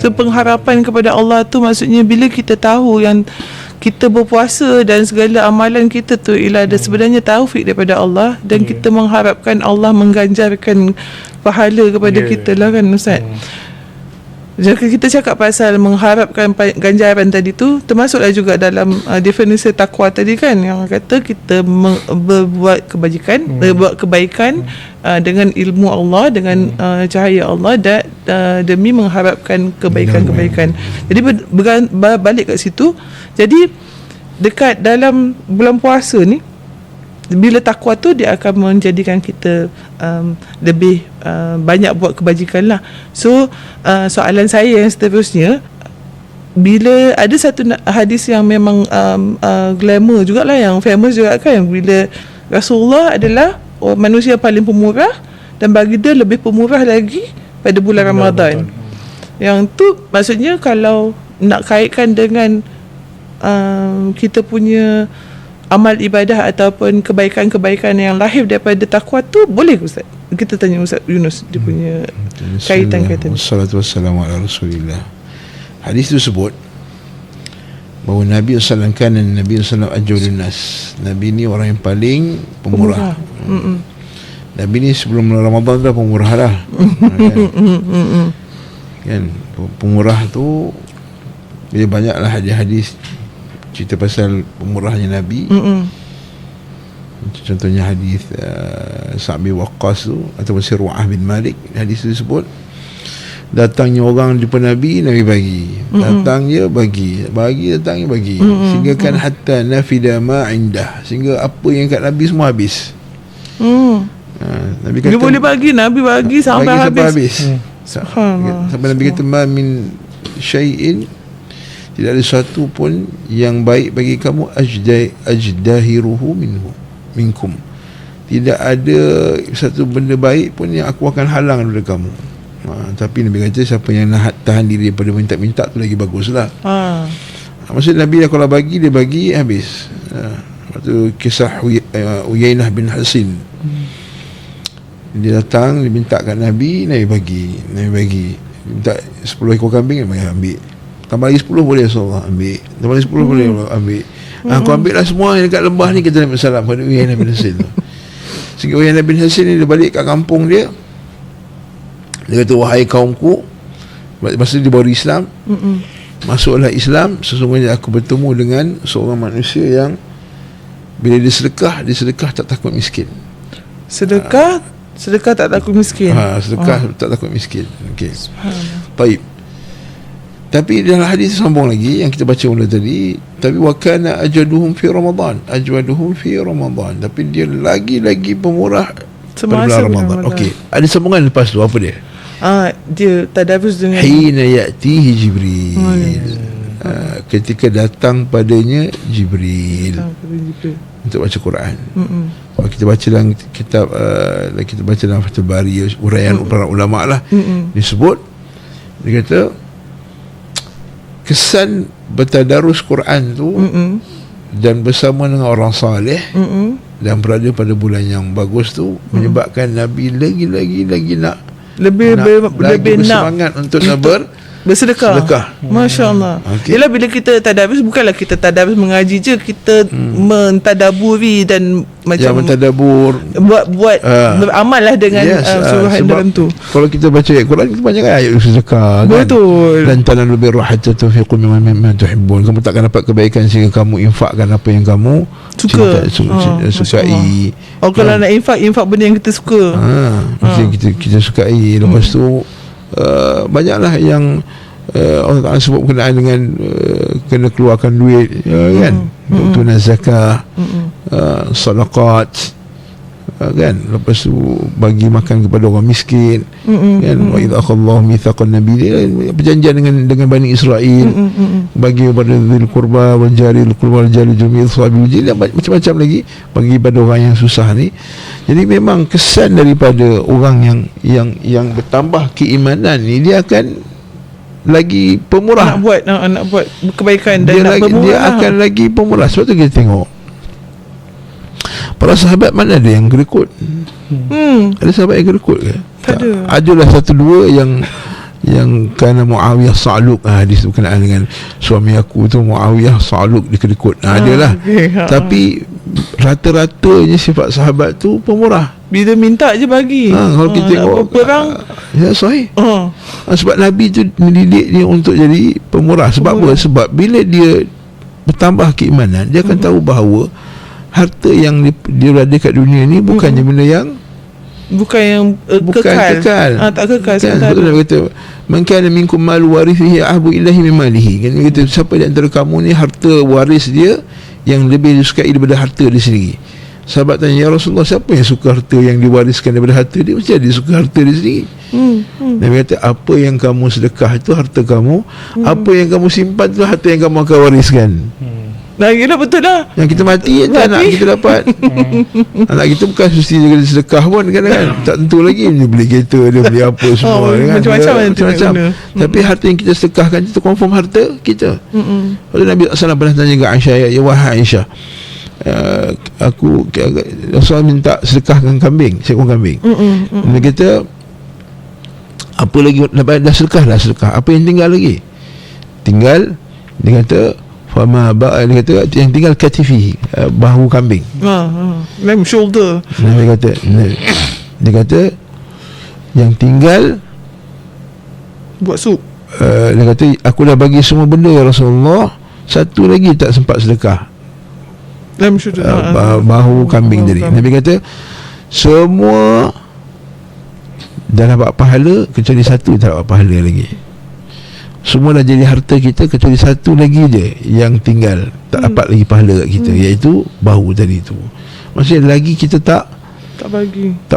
So pengharapan kepada Allah tu maksudnya bila kita tahu yang kita berpuasa dan segala amalan kita tu ialah ada sebenarnya taufik daripada Allah, dan kita mengharapkan Allah mengganjarkan pahala kepada kita lah kan Ustaz. Jika kita cakap pasal mengharapkan ganjaran tadi tu, termasuklah juga dalam definisi takwa tadi kan, yang kata kita berbuat kebajikan, berbuat kebaikan dengan ilmu Allah, dengan cahaya Allah, dan demi mengharapkan kebaikan-kebaikan. Jadi balik kat situ. Jadi dekat dalam bulan puasa ni, bila takwa tu dia akan menjadikan kita lebih banyak buat kebajikan lah. So soalan saya yang seterusnya, bila ada satu hadis yang memang glamour jugalah, yang famous juga kan, bila Rasulullah adalah manusia paling pemurah, dan bagi dia lebih pemurah lagi pada bulan Ramadan. Yang tu maksudnya kalau nak kaitkan dengan kita punya amal ibadah ataupun kebaikan-kebaikan yang lahir daripada takwa tu, boleh Ustaz? Kita tanya Ustaz Yunus dia punya kaitan-kaitan. Wassalatu wassalamu ala Rasulillah. Hadis itu sebut bahawa Nabi SAW kan, Nabi SAW ajwalun nas. Nabi ni orang yang paling pemurah. Nabi ni sebelum Ramadan dah pemurah dah. Kan, pemurah tu dia banyaklah hadis-hadis cerita pasal pemurahnya Nabi. Contohnya hadis Sa'd bin Waqqas tu, ataupun Ru'ah bin Malik. Hadis itu disebut datangnya orang jumpa Nabi, Nabi bagi. Datangnya bagi, datangnya bagi. Sehingga kan hatta nafida ma indah, sehingga apa yang kat Nabi semua habis. Nabi kata dia boleh bagi, Nabi bagi sampai habis. Sampai Nabi kata ma min syai'in, tidak ada satu pun yang baik bagi kamu ajdahiruhu minkum. Tidak ada satu benda baik pun yang aku akan halang daripada kamu. Tapi Nabi kata siapa yang tahan diri daripada minta-minta tu lagi baguslah. Maksud Nabi kalau bagi, dia bagi habis. Waktu kisah Uyainah bin Hasin, dia datang, dia minta kat Nabi, Nabi bagi. Minta 10 ekor kambing, Nabi ambil. Tambah lagi 10 boleh Rasulullah, ambil. Tambah lagi 10 boleh Rasulullah, ambil. Kau ambil lah semua yang dekat lembah ni, kata Nabi Sallam pada Uyainah bin Hasin tu. Sehingga Uyainah bin Hasin ni, dia balik kat kampung dia. Dia kata, wahai kaumku, masa dia baru Islam, masuklah Islam, sesungguhnya aku bertemu dengan seorang manusia yang bila dia sedekah tak takut miskin. Sedekah tak takut miskin. Sedekah tak takut miskin. Okey. Baik. Tapi dalam hadis sambung lagi yang kita baca mula tadi, tapi wa kana ajwaduhum fi Ramadan. Tapi dia lagi pemurah pada bulan Ramadan. Okey. Ada sambungan lepas tu, apa dia? Dia tadabus dengan hina ya'tihi Jibril. Ketika datang padanya Jibril untuk baca Quran. Kalau kita baca dalam kitab kita baca dalam Fathul Bari, uraian para ulama lah, disebut, dia kata kesan bertadarus Quran tu dan bersama dengan orang saleh dan berada pada bulan yang bagus tu menyebabkan Nabi lagi nak lebih semangat untuk bersedekah. Masya Allah. Yelah, bila kita tadabus, bukanlah kita tadabus mengaji je, kita mentadaburi dan macam mentadabur, buat beramal lah dengan surah yang tertentu. Kalau kita baca ayat Quran, kita banyak ayat sedekah, betul, kan? Lan tanalul birra hatta tunfiqu mimma tuhibbun. Kamu takkan dapat kebaikan sehingga kamu infakkan apa yang kamu sukai. Kalau nak infak benda yang kita suka, kita sukai. Lepas tu banyaklah yang Allah Ta'ala sebut berkenaan dengan kena keluarkan duit, kan, untuk tunai zakah, sadaqat, kan, lepas tu bagi makan kepada orang miskin, kan, wa idza akhadallahu mitsaqan nabiy, perjanjian dengan Bani Israel, bagi kepada dzil qurba wal jari al qurba wal jari jumil sabil jil, macam-macam lagi bagi pada orang yang susah ni. Jadi memang kesan daripada orang yang bertambah keimanan ni, dia akan lagi pemurah, nak buat kebaikan dan dia akan lagi pemurah. Sebab tu kita tengok para sahabat mana ada yang gerekut? Ada sahabat yang gerekut ke? Tak ada. Adalah satu dua yang kerana Muawiyah Sa'luk, disebut berkenaan dengan suami aku tu, Muawiyah Sa'luk, dia kerekut. Adalah. Tapi rata-ratanya sifat sahabat tu pemurah. Bila minta je bagi. Kalau kita tengok perang, ya sahih. Sebab Nabi tu mendidik dia untuk jadi pemurah. Sebab apa? Sebab bila dia bertambah keimanan, dia akan tahu bahawa harta yang dia berada kat dunia ni bukannya benda yang kekal. Tak kekal. Betul Nabi kata, man kana minkum mal warithihi ahbu ilahi min malihi. Dia kata, siapa di antara kamu ni harta waris dia yang lebih disukai daripada harta dia sendiri. Sahabat tanya, ya Rasulullah, siapa yang suka harta yang diwariskan daripada harta dia? Mesti dia suka harta dia sendiri. Nabi kata, apa yang kamu sedekah itu harta kamu, apa yang kamu simpan itu harta yang kamu akan wariskan. Yelah, betul lah. Yang kita mati anak kita dapat. Anak kita bukan mesti dia kena sedekah pun, kan? Tak tentu lagi dia beli kereta, dia beli apa semua, kan? Macam-macam. Tapi harta yang kita sedekahkan itu confirm harta kita. Lalu Nabi SAW pernah tanya ke Aisyah, ya wahai Aisyah, Rasulullah minta sedekahkan kambing, seekor kambing. Dia kata, apa lagi? Dah sedekah. Apa yang tinggal lagi? Dia kata, fama dia kata yang tinggal katifihi, bahu kambing, lem shoulder. Dia kata yang tinggal buat sup. Dia kata, aku dah bagi semua benda ya Rasulullah, satu lagi tak sempat sedekah, lem shoulder, bahu kambing tadi. Nabi kata semua dah dapat pahala kecuali satu tak dapat pahala lagi. Semua dah jadi harta kita kecuali satu lagi je yang tinggal, tak dapat lagi pahala kat kita, iaitu bahu tadi tu. Maksudnya lagi kita tak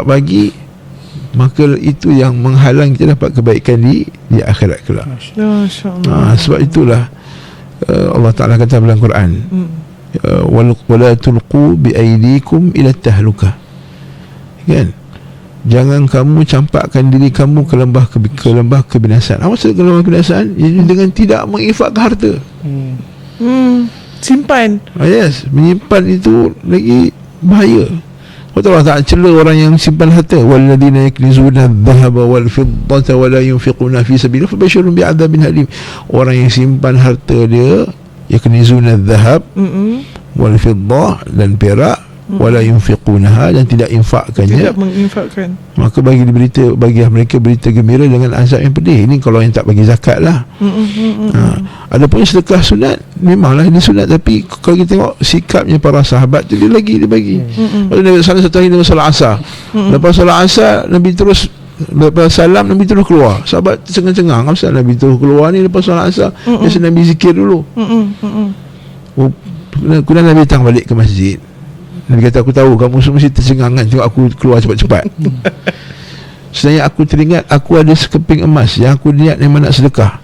bagi, maka itu yang menghalang kita dapat kebaikan di akhirat kelak. Sebab itulah Allah Ta'ala kata dalam Quran, wala tulqu bi aydikum ila tahlukah, kan? jangan kamu campakkan diri kamu ke lembah kebinasaan. Apa maksud ke lembah kebinasaan? Dengan tidak menginfakkan harta. Simpan. Yes, menyimpan itu lagi bahaya. Allah Ta'ala cela orang yang simpan harta. Walladzina yaknizuna adh-dhahaba wal fiddata wa la yunfiquna fi sabilillah fabashshirhum bi'adzabin alim. Orang yang simpan harta dia, yaknizuna adh-dhahab wal fiddah, dan perak, wala yunfiqunaha, dan tidak infakkannya, tidak menginfakkan, maka bagi mereka berita gembira dengan azab yang pedih. Ini kalau yang tak bagi zakat lah. Adapun sedekah sunat, memanglah ini sunat, tapi kalau kita tengok sikapnya para sahabat tu, dia bagi. Lepas Nabi SAW satu hari Nabi solat asar, lepas solat asar Nabi terus, lepas salam Nabi terus keluar. Sahabat cengang-cengang, kenapa Nabi terus keluar ni lepas solat asar? Biasa Nabi zikir dulu. Kemudian Nabi datang balik ke masjid. Nabi kata, aku tahu kamu semua mesti tercengang kan tengok aku keluar cepat-cepat. Sebenarnya aku teringat aku ada sekeping emas yang aku niat memang nak sedekah,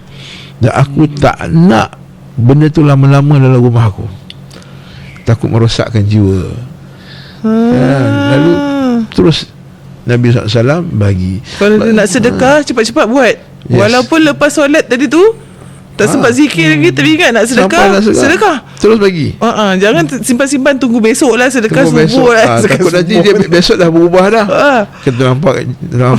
dan aku tak nak benda tu lama-lama dalam rumah aku, takut merosakkan jiwa. Lalu terus Nabi SAW bagi. Kalau dia nak sedekah, cepat-cepat buat. Walaupun lepas solat tadi tu tak sempat zikir lagi, tapi ingat nak sedekah, terus bagi. Jangan simpan-simpan tunggu besok lah sedekah subuh lah. Takut nanti dia besok dah berubah dah. Kita nampak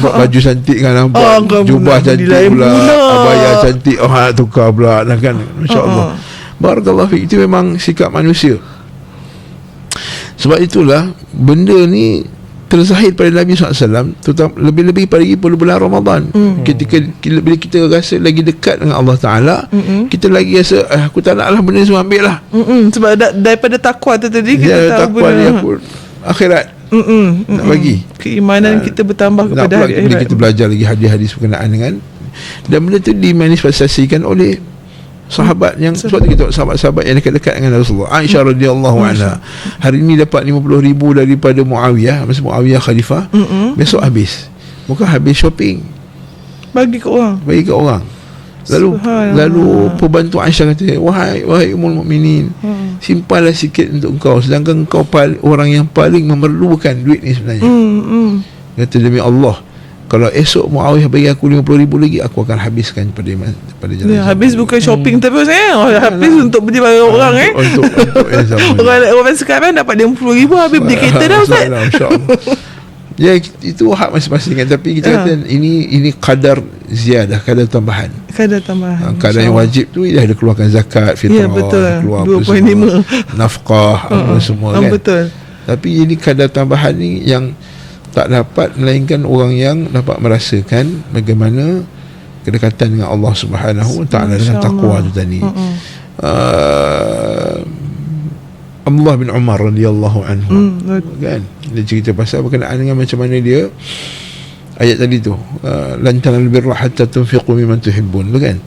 baju cantik kan, nampak jubah cantik pula, abaya cantik, nak tukar pula kan. Masya-Allah. Barakallahu fiik. Itu memang sikap manusia. Sebab itulah benda ni terzahir pada Nabi SAW, terutama lebih-lebih pada bulan Ramadan. Ketika bila kita rasa lagi dekat dengan Allah Ta'ala, kita lagi rasa aku tak nak lah benda semua, ambil lah. Sebab daripada takwa tu tadi, kita tahu takwa ni aku akhirat nak bagi, keimanan kita bertambah kepada hari akhirat. Bila kita belajar lagi hadis-hadis berkenaan dengan, dan benda tu dimanifestasikan oleh sahabat yang, sebab tu kita sahabat-sahabat yang dekat-dekat dengan Rasulullah. Aisyah radhiyallahu anha hari ni dapat 50,000 daripada Muawiyah, masa Muawiyah khalifah. Besok habis, bukan habis shopping, bagi ke orang. Lalu pembantu Aisyah kata, wahai ummul mukminin, simpanlah sikit untuk engkau, sedangkan engkau orang yang paling memerlukan duit ni sebenarnya. Kata, demi Allah, kalau esok Muawiyah bagi aku 50,000 lagi, aku akan habiskan pada jalan. Habis bukan shopping, tapi habis untuk beli barang orang. Untuk orang sekarang dapat 50,000 habis beli kereta dah, Ustaz. Ya, itu hak masing-masing kan. Tapi kita kata ini kadar ziyadah, kadar tambahan. Kadar yang wajib tu dia ada keluarkan zakat, fitrah, keluar 2.5 nafkah, apa semua kan. Betul. Tapi ini kadar tambahan ni yang tak dapat melainkan orang yang dapat merasakan bagaimana kedekatan dengan Allah Subhanahu Wa Taala dengan takwa tu tadi. Abdullah bin Umar radhiyallahu anhu kan, dia cerita pasal berkenaan dengan macam mana dia ayat tadi tu, lan tanalul birra hatta tunfiqu mimman tuhibbun, kan.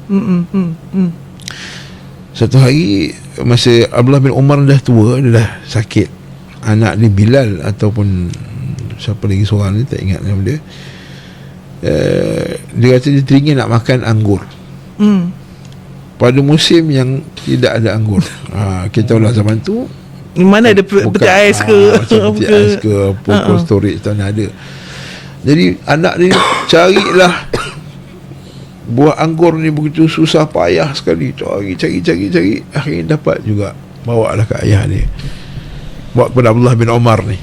Satu hari masa Abdullah bin Umar dah tua, dia dah sakit, anak dia Bilal ataupun siapa lagi seorang ni, tak ingat nama dia. Dia kata dia teringin nak makan anggur pada musim yang tidak ada anggur. Kita tahulah zaman tu mana ada peti ais ke, peti ais ke, pokok storage tak ada. Jadi anak dia carilah buah anggur ni begitu susah payah sekali, cari, akhirnya dapat juga, bawa lah ke ayah dia, bawa kepada Abdullah bin Umar ni.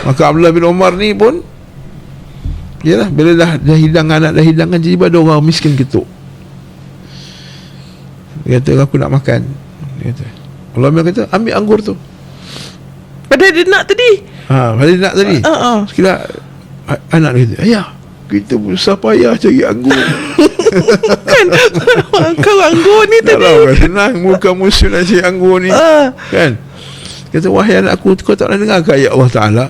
Maka Abdullah bin Umar ni pun, yalah, bila dah hilang anak, dah hilang kan, jadi ada orang miskin ketuk. Dia kata, aku nak makan. Dia kata, Allah kata, ambil anggur tu. Padahal dia nak tadi. Sekiranya anak dia kata, ayah, kita susah payah cari anggur. Kan kau anggur ni tadi. Kalau senang muka musuh nak cari anggur ni, kan. Kata, wahai anakku, kau tak nak dengar ke ayat Allah Ta'ala,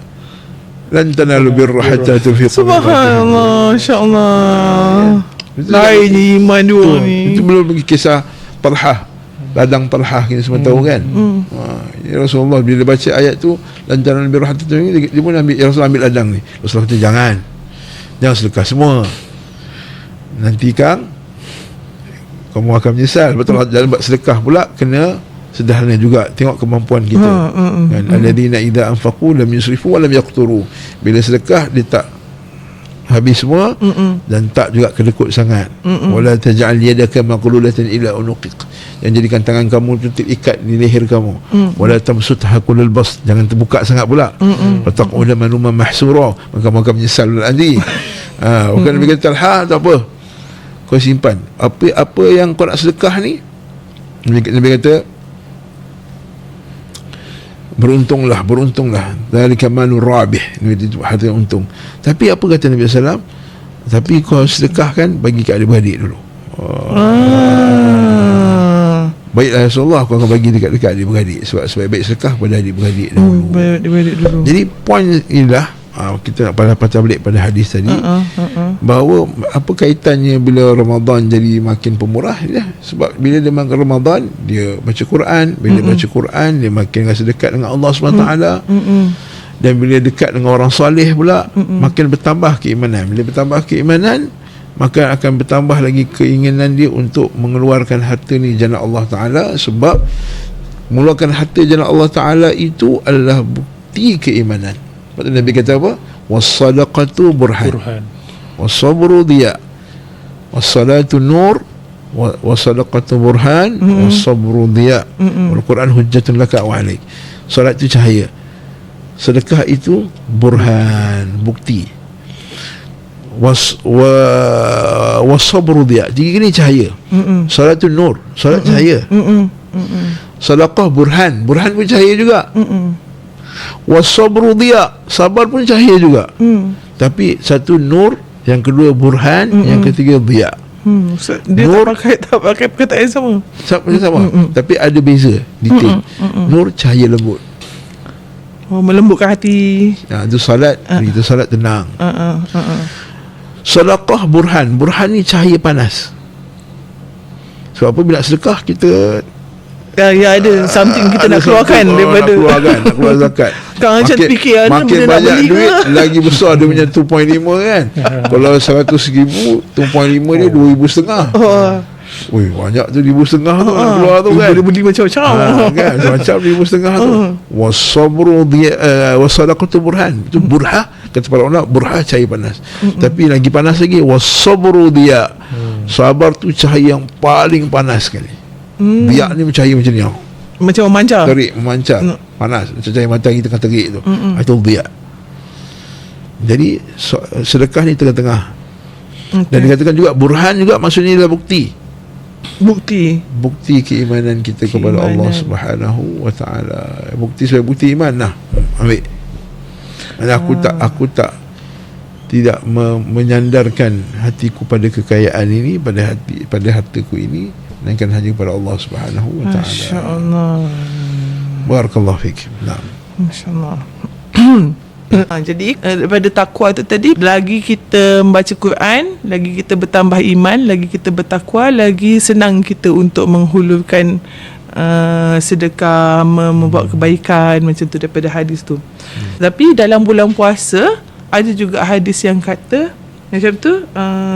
lan tanalu birra hatta tunfiqu. Subhanallah, insya-Allah. Lain iman dua ni. Itu belum bagi kisah Talhah, ladang Talhah, kita semua tahu kan. Ya Rasulullah bila baca ayat tu, lan tanalu birra hatta tunfiqu, dia pun ambil, ya Rasulullah ambil ladang ni. Rasulullah kata, jangan sedekah semua, nanti kamu akan menyesal. Betul, jalan buat sedekah pula kena sederhana juga. Tengok kemampuan kita. Kan, alladzina idza anfaqu lam yusrifu wa lam yaqturu. Bila sedekah dia tak habis semua dan tak juga kedekut sangat. Wala taj'al yadaka maghlulatan ila unuqik. Yang jadikan tangan kamu tu terikat di leher kamu. Wala tamsutha kullal bas. Jangan terbuka sangat pula. Fataqula manuman mahsura. Maka menyesal nanti. Bukan Nabi kata tak apa. Kau simpan. Apa yang kau nak sedekah ni, Nabi kata beruntunglah. Dzalika malur rabih. Itu harta yang untung. Tapi apa kata Nabi SAW? Tapi kau sedekahkan bagi ke adik-beradik dulu. Baiklah Rasulullah, aku akan bagi dekat adik-beradik. Sebab sebaik-baik sedekah pada adik-beradik dulu. Jadi poin inilah kita nak patah balik pada hadis tadi, bahawa apa kaitannya bila Ramadan jadi makin pemurah ya? Sebab bila dia makan Ramadan, dia baca Quran. Bila baca Quran, dia makin rasa dekat dengan Allah SWT. Dan bila dekat dengan orang soleh pula, makin bertambah keimanan. Bila bertambah keimanan, maka akan bertambah lagi keinginan dia untuk mengeluarkan harta ni jannah Allah Ta'ala. Sebab mengeluarkan harta jannah Allah Ta'ala itu adalah bukti keimanan. Lepas Nabi kata apa? Was-sadaqatu burhan. Was-sabru diya. Was-salatu nur. Was-sadaqatu burhan. Was-sabru diya. Al-Quran hujjatun laka wa alaik. Salat itu cahaya. Sedekah itu burhan, bukti. Was-sabru diya. Tiga ni cahaya. Salat itu nur. Salat cahaya. Sedekah burhan. Burhan pun cahaya juga. Was-sabru diya, sabar pun cahaya juga. Tapi satu nur, yang kedua burhan, yang ketiga diya. Dia nur, tak pakai perkataan yang sama. Tapi ada beza detail. Nur cahaya lembut. Melembutkan hati. Itu salat, itu salat tenang. Sedekah burhan. Burhan ni cahaya panas. Sebab apa, bila sedekah kita ya ada something kita nak keluarkan daripada nak keluar zakat. Kau macam fikir makin banyak duit ke? Lagi besar dia punya 2.5 kan. Kalau 100,000, 2.5 dia 2,500. Wih, banyak tu 1,500 tu nak keluar tu kan. Boleh beli macam-macam kan, macam 1,500 tu. Was-sabru was-sadaqatu burhan. Itu burha, kata para ulama, burha cahaya panas. Tapi lagi panas lagi, was-sabru diya. Sabar tu cahaya yang paling panas sekali. Biak ni cahaya macam ni, macam memancar, terik, memancar, panas, macam cahaya matahari kita kan terik tu. Itu biak. Jadi sedekah ni tengah-tengah. Dan dikatakan juga burhan juga, maksudnya adalah bukti keimanan kita kepada Allah Subhanahu wa Ta'ala. Bukti sebagai bukti iman. Ambil. Dan aku tidak menyandarkan hatiku pada kekayaan ini, pada hartaku ini, melainkan hanya kepada Allah Subhanahu wa Ta'ala. Masya-Allah. Barakallahu fik. Naam. Masya-Allah. Jadi daripada takwa tu tadi, lagi kita membaca Quran, lagi kita bertambah iman, lagi kita bertakwa, lagi senang kita untuk menghulurkan sedekah, membuat kebaikan macam tu daripada hadis tu. Tapi dalam bulan puasa ada juga hadis yang kata macam tu,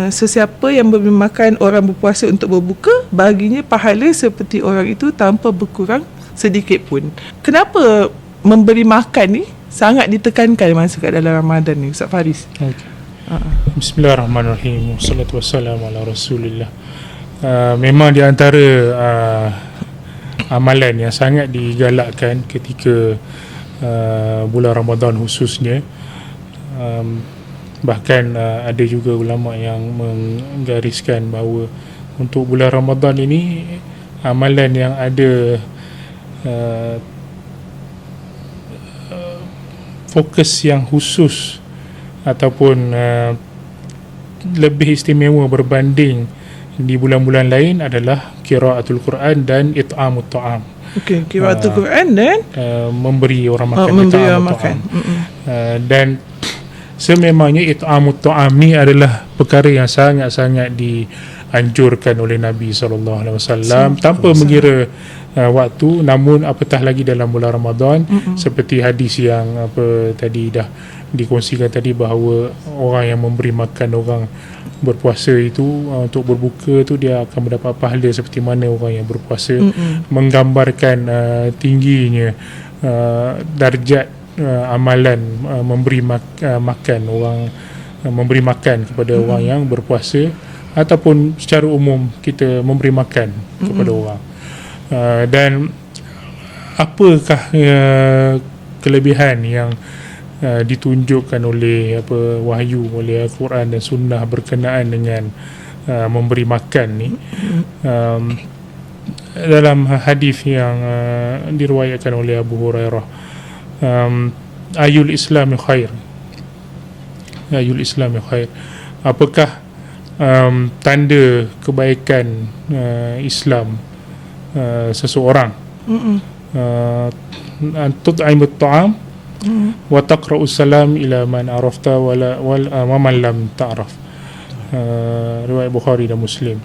sesiapa yang memberi makan orang berpuasa untuk berbuka, baginya pahala seperti orang itu tanpa berkurang sedikit pun. Kenapa memberi makan ni sangat ditekankan masa kat dalam Ramadan ni, Ustaz Faris? Bismillahirrahmanirrahim. Wassalatu wassalamu ala Rasulillah. Memang di antara amalan yang sangat digalakkan ketika bulan Ramadan khususnya. Bahkan ada juga ulama yang menggariskan bahawa untuk bulan Ramadan ini amalan yang ada fokus yang khusus ataupun lebih istimewa berbanding di bulan-bulan lain adalah qiraatul Quran dan it'amut ta'am. Okey, qiraatul Quran dan memberi orang makan, memberi orang makan. Dan sememangnya it'amut ta'am ni adalah perkara yang sangat-sangat dianjurkan oleh Nabi SAW tanpa mengira waktu. Namun apatah lagi dalam bulan Ramadan, seperti hadis yang tadi dah dikongsikan tadi bahawa orang yang memberi makan orang berpuasa itu untuk berbuka tu dia akan mendapat pahala seperti mana orang yang berpuasa, menggambarkan tingginya darjat amalan memberi makan orang, memberi makan kepada orang yang berpuasa, ataupun secara umum kita memberi makan kepada orang. Dan apakah kelebihan yang ditunjukkan oleh wahyu, oleh Al-Quran dan Sunnah berkenaan dengan memberi makan ni? Dalam hadis yang diriwayatkan oleh Abu Hurairah, ayul Islami khair, ayul Islami khair, apakah tanda kebaikan Islam seseorang? Tut'imut ta'am wa taqra'us salam ila man arafta wa man lam ta'raf. Riwayat Bukhari dan Muslim.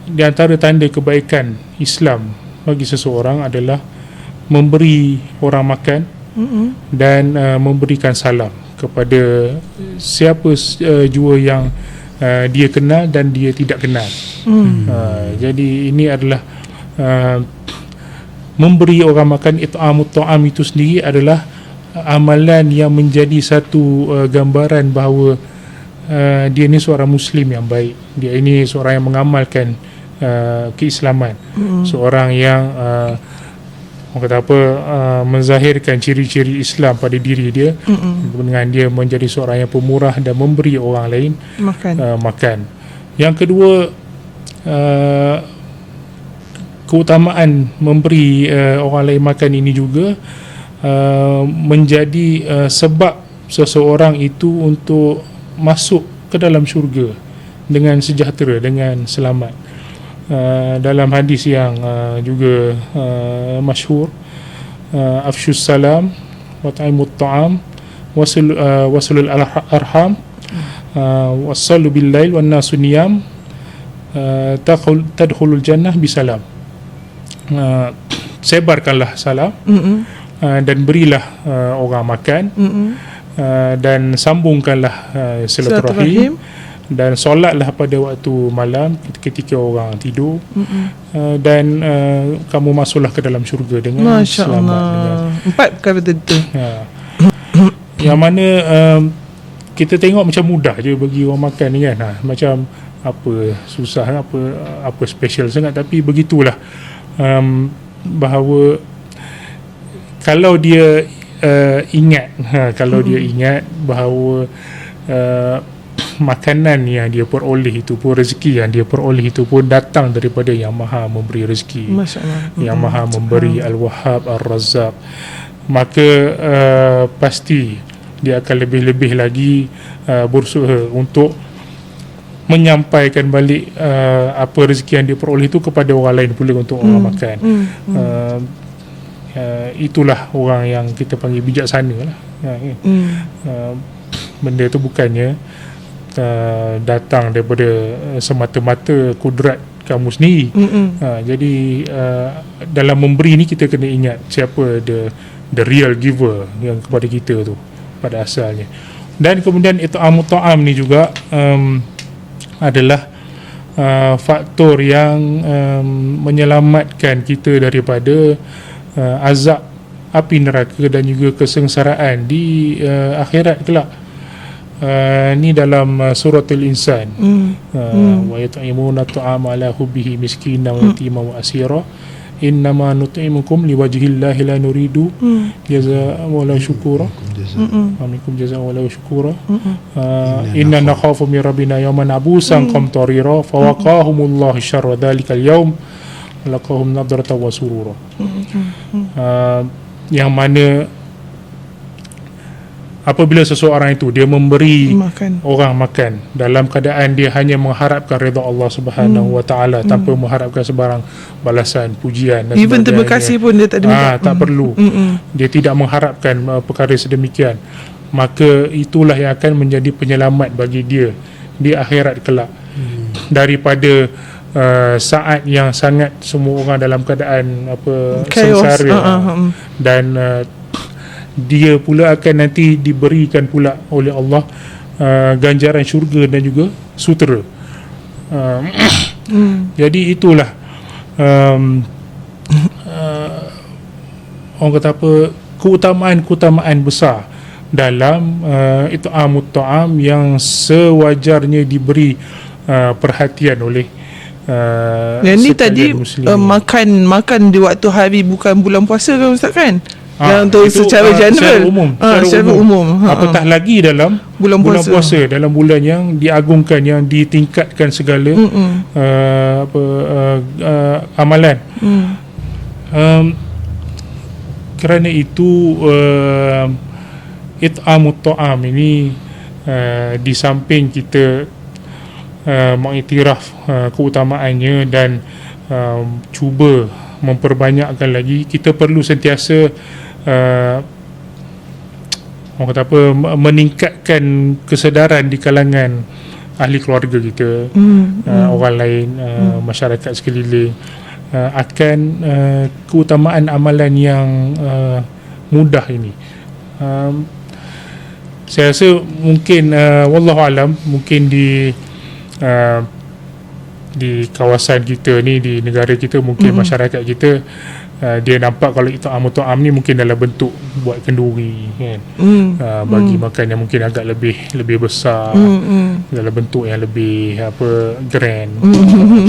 Di antara tanda kebaikan Islam bagi seseorang adalah memberi orang makan dan memberikan salam kepada siapa jua yang dia kenal dan dia tidak kenal. Jadi ini adalah memberi orang makan, it'amut ta'am itu sendiri adalah amalan yang menjadi satu gambaran bahawa dia ni seorang Muslim yang baik, dia ini seorang yang mengamalkan keislaman, seorang yang orang kata menzahirkan ciri-ciri Islam pada diri dia, dengan dia menjadi seorang yang pemurah dan memberi orang lain makan. Yang kedua, keutamaan memberi orang lain makan ini juga menjadi sebab seseorang itu untuk masuk ke dalam syurga dengan sejahtera, dengan selamat. Dalam hadis yang juga masyhur, afshus salam wa ta'imut ta'am wasulul arham wassallu bil lail wan nasu niyam tadkhulul jannah bisalam. Sebarkanlah salam, dan berilah orang makan, dan sambungkanlah silaturahim, dan solatlah pada waktu malam ketika orang tidur, dan kamu masuklah ke dalam syurga dengan selamat. Dengan 4 perkara itu. Yang mana kita tengok macam mudah je bagi orang makan ni kan, macam apa susah, apa special sangat, tapi begitulah. Bahawa kalau dia ingat, dia ingat bahawa makanan yang dia peroleh itu pun, rezeki yang dia peroleh itu pun datang daripada Yang Maha memberi rezeki, Yang Maha memberi Al-Wahhab Ar-Razzaq, maka pasti dia akan lebih-lebih lagi berusaha untuk menyampaikan balik apa rezeki yang dia peroleh itu kepada orang lain pula untuk orang makan. Itulah orang yang kita panggil bijaksana lah. Benda itu bukannya datang daripada semata-mata kudrat kamu sendiri. Jadi dalam memberi ni kita kena ingat siapa the real giver yang kepada kita tu pada asalnya. Dan kemudian it'amut ta'am ni juga adalah faktor yang menyelamatkan kita daripada azab api neraka dan juga kesengsaraan di akhirat kelak. Ni dalam surah Al-Insan, wa yut'imuna at'ama ala hubbihi miskinan wa yatiman wa asira innama nut'imukum liwajhillahi la nuridu jazaa wala syukura minkum jazaa wala syukura inna nakhafu min rabbina yawman abusan qamtarira fawaqahumullahu syarra dzalikal yawm laqahum nadratan wa surura. Yang mana apabila seseorang itu dia memberi orang makan dalam keadaan dia hanya mengharapkan redha Allah Subhanahu wa taala tanpa mengharapkan sebarang balasan, pujian dan even terima kasih pun dia tak ada tak perlu. Dia tidak mengharapkan perkara sedemikian, maka itulah yang akan menjadi penyelamat bagi dia di akhirat kelak daripada saat yang sangat semua orang dalam keadaan chaos, sengsara dan dia pula akan nanti diberikan pula oleh Allah ganjaran syurga dan juga sutera. Jadi itulah orang kata apa, keutamaan besar dalam it'amut ta'am yang sewajarnya diberi perhatian oleh yang ni tadi makan di waktu hari bukan bulan puasa kan Ustaz kan? Yang tu secara general, secara umum. Apatah lagi dalam bulan puasa, dalam bulan yang diagungkan, yang ditingkatkan segala amalan. Kerana itu it'amut ta'am ini di samping kita mengiktiraf keutamaannya dan cuba memperbanyakkan lagi, kita perlu sentiasa orang kata apa, meningkatkan kesedaran di kalangan ahli keluarga kita, orang lain, masyarakat sekeliling akan keutamaan amalan yang mudah ini. Saya rasa mungkin wallahualam, mungkin di kawasan kita ni, di negara kita, mungkin masyarakat kita dia nampak kalau it'amut ta'am ni mungkin dalam bentuk buat kenduri kan, bagi makan yang mungkin agak lebih besar, dalam bentuk yang lebih grand,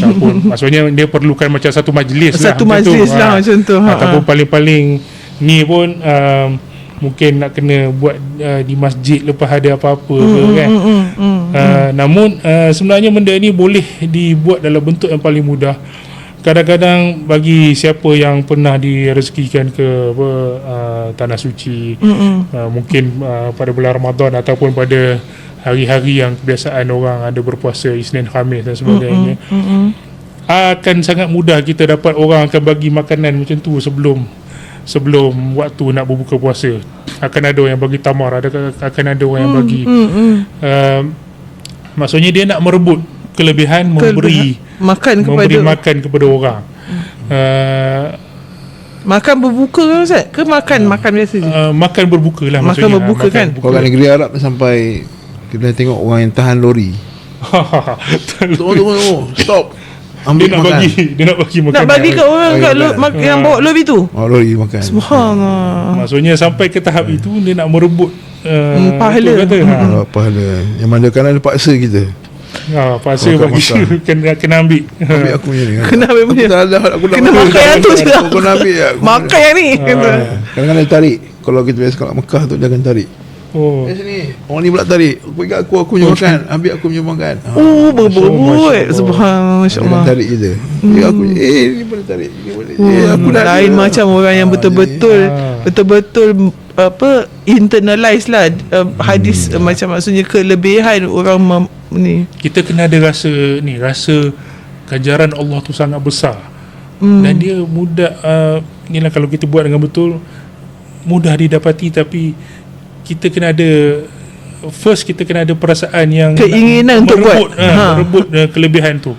ataupun maksudnya dia perlukan macam satu majlis lah macam tu, ataupun paling-paling ni pun mungkin nak kena buat di masjid lepas ada apa-apa kan. Namun sebenarnya benda ni boleh dibuat dalam bentuk yang paling mudah. Kadang-kadang bagi siapa yang pernah direzekikan ke tanah suci, mungkin pada bulan Ramadan ataupun pada hari-hari yang kebiasaan orang ada berpuasa, Isnin, Khamis dan sebagainya, akan sangat mudah kita dapat orang akan bagi makanan macam tu sebelum waktu nak berbuka puasa. Akan ada orang yang bagi tamar, akan ada orang yang bagi maksudnya dia nak merebut kelebihan, memberi makan kepada orang. Makan berbuka kan Ustaz? Ke makan biasa je? Makan berbuka lah maksudnya. Makan berbuka kan? Orang negeri Arab sampai kita tengok orang yang tahan lori. Tunggu, stop. Dia nak bagi makan. Nak bagi kat orang yang bawa lori tu? Lori makan. Subhanallah. Maksudnya sampai ke tahap itu dia nak merebut pahala. Pahala. Yang mana kanan dia paksa kita. Paksa bagi kena ambil aku punya ni. Kena ambil punya. Kena makan yang tu je. Kena ambil ya. Makan yang ni. Kadang-kadang dia tarik. Kalau kita biasa kat Mekah tu dia akan tarik. Sini. Orang ni pula tarik. Bagi aku punya makan. Ambil aku punya makan. Berbuat. Subhanallah, masya-Allah. Tarik kita. Aku ni boleh tarik. Ni boleh. Aku lain macam orang yang betul-betul internalize lah hadis, macam maksudnya kelebihan orang ni. Kita kena ada rasa ganjaran Allah tu sangat besar. Dan dia mudah, inilah kalau kita buat dengan betul, mudah didapati. Tapi kita kena ada perasaan yang keinginan untuk merebut kelebihan tu.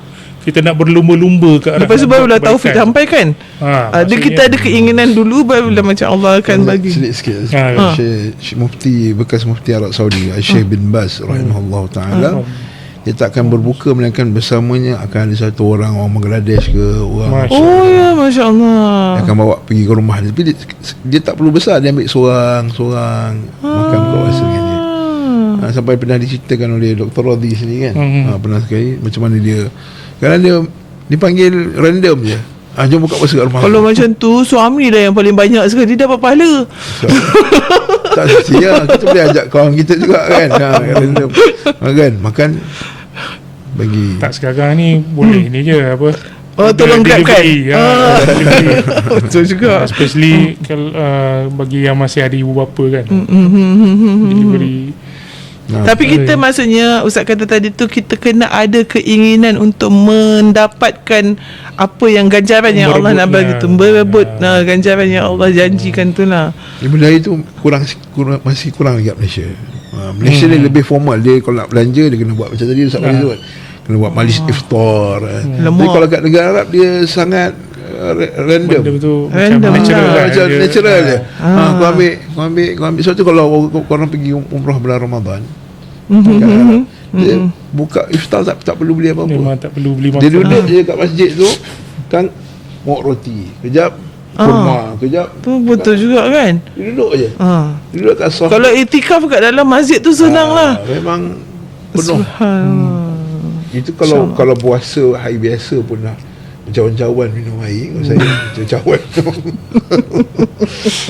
Kita nak berlumba-lumba ke arah. Lepas tu barulah taufik sampai kan. Kita ada keinginan dulu, barulah macam Allah akan bagi. Sedikit Syekh Mufti, bekas Mufti Arab Saudi, Syekh bin Baz rahimahullah ta'ala, dia tak akan berbuka melainkan bersamanya akan ada satu orang Bangladesh ke orang Masya Allah, dia akan bawa pergi ke rumah dia. Tapi dia tak perlu besar, dia ambil seorang makan buka puasa dengan dia. Sampai pernah diceritakan oleh Dr. Radhi sini kan, pernah sekali macam mana dia, kerana dia dipanggil random je, jom buka puasa kat rumah. Kalau macam tu, suami dah yang paling banyak sekali dapat pahala. Tak mesti lah, kita boleh ajak kawan kita juga kan, random kan, makan bagi. Tak, sekarang ni boleh ni je apa, tolong grab kan. Betul juga. Especially bagi yang masih ada ibu bapa kan, delivery. Tapi kita maksudnya Ustaz kata tadi tu, kita kena ada keinginan untuk mendapatkan apa yang ganjaran yang Allah nak bagi tu, berebut ganjaran yang Allah janjikan tu lah. Benda itu masih kurang dekat Malaysia. Malaysia dia lebih formal. Dia kalau nak belanja, dia kena buat macam tadi Ustaz Wali tu, kena buat majlis iftar. Tapi kalau kat negara Arab dia sangat random. Benda tu Random macam natural lah. lah. Macam Dia- natural je. Ah. Kau ambil sebab tu kalau korang pergi umrah bulan Ramadan, dia buka iftar tak perlu beli apa-apa. Memang tak perlu beli Dia makan. duduk je kat masjid tu kan, muak roti, kejap kurma, kejap. Tu betul juga kan. Dia duduk je. Dia duduk kat sofa. Kalau iktikaf kat dalam masjid tu senang lah. Memang penuh. Subhanallah. Itu kalau puasa hari biasa pun dah cawan-cawan minum air. Kalau saya cawan.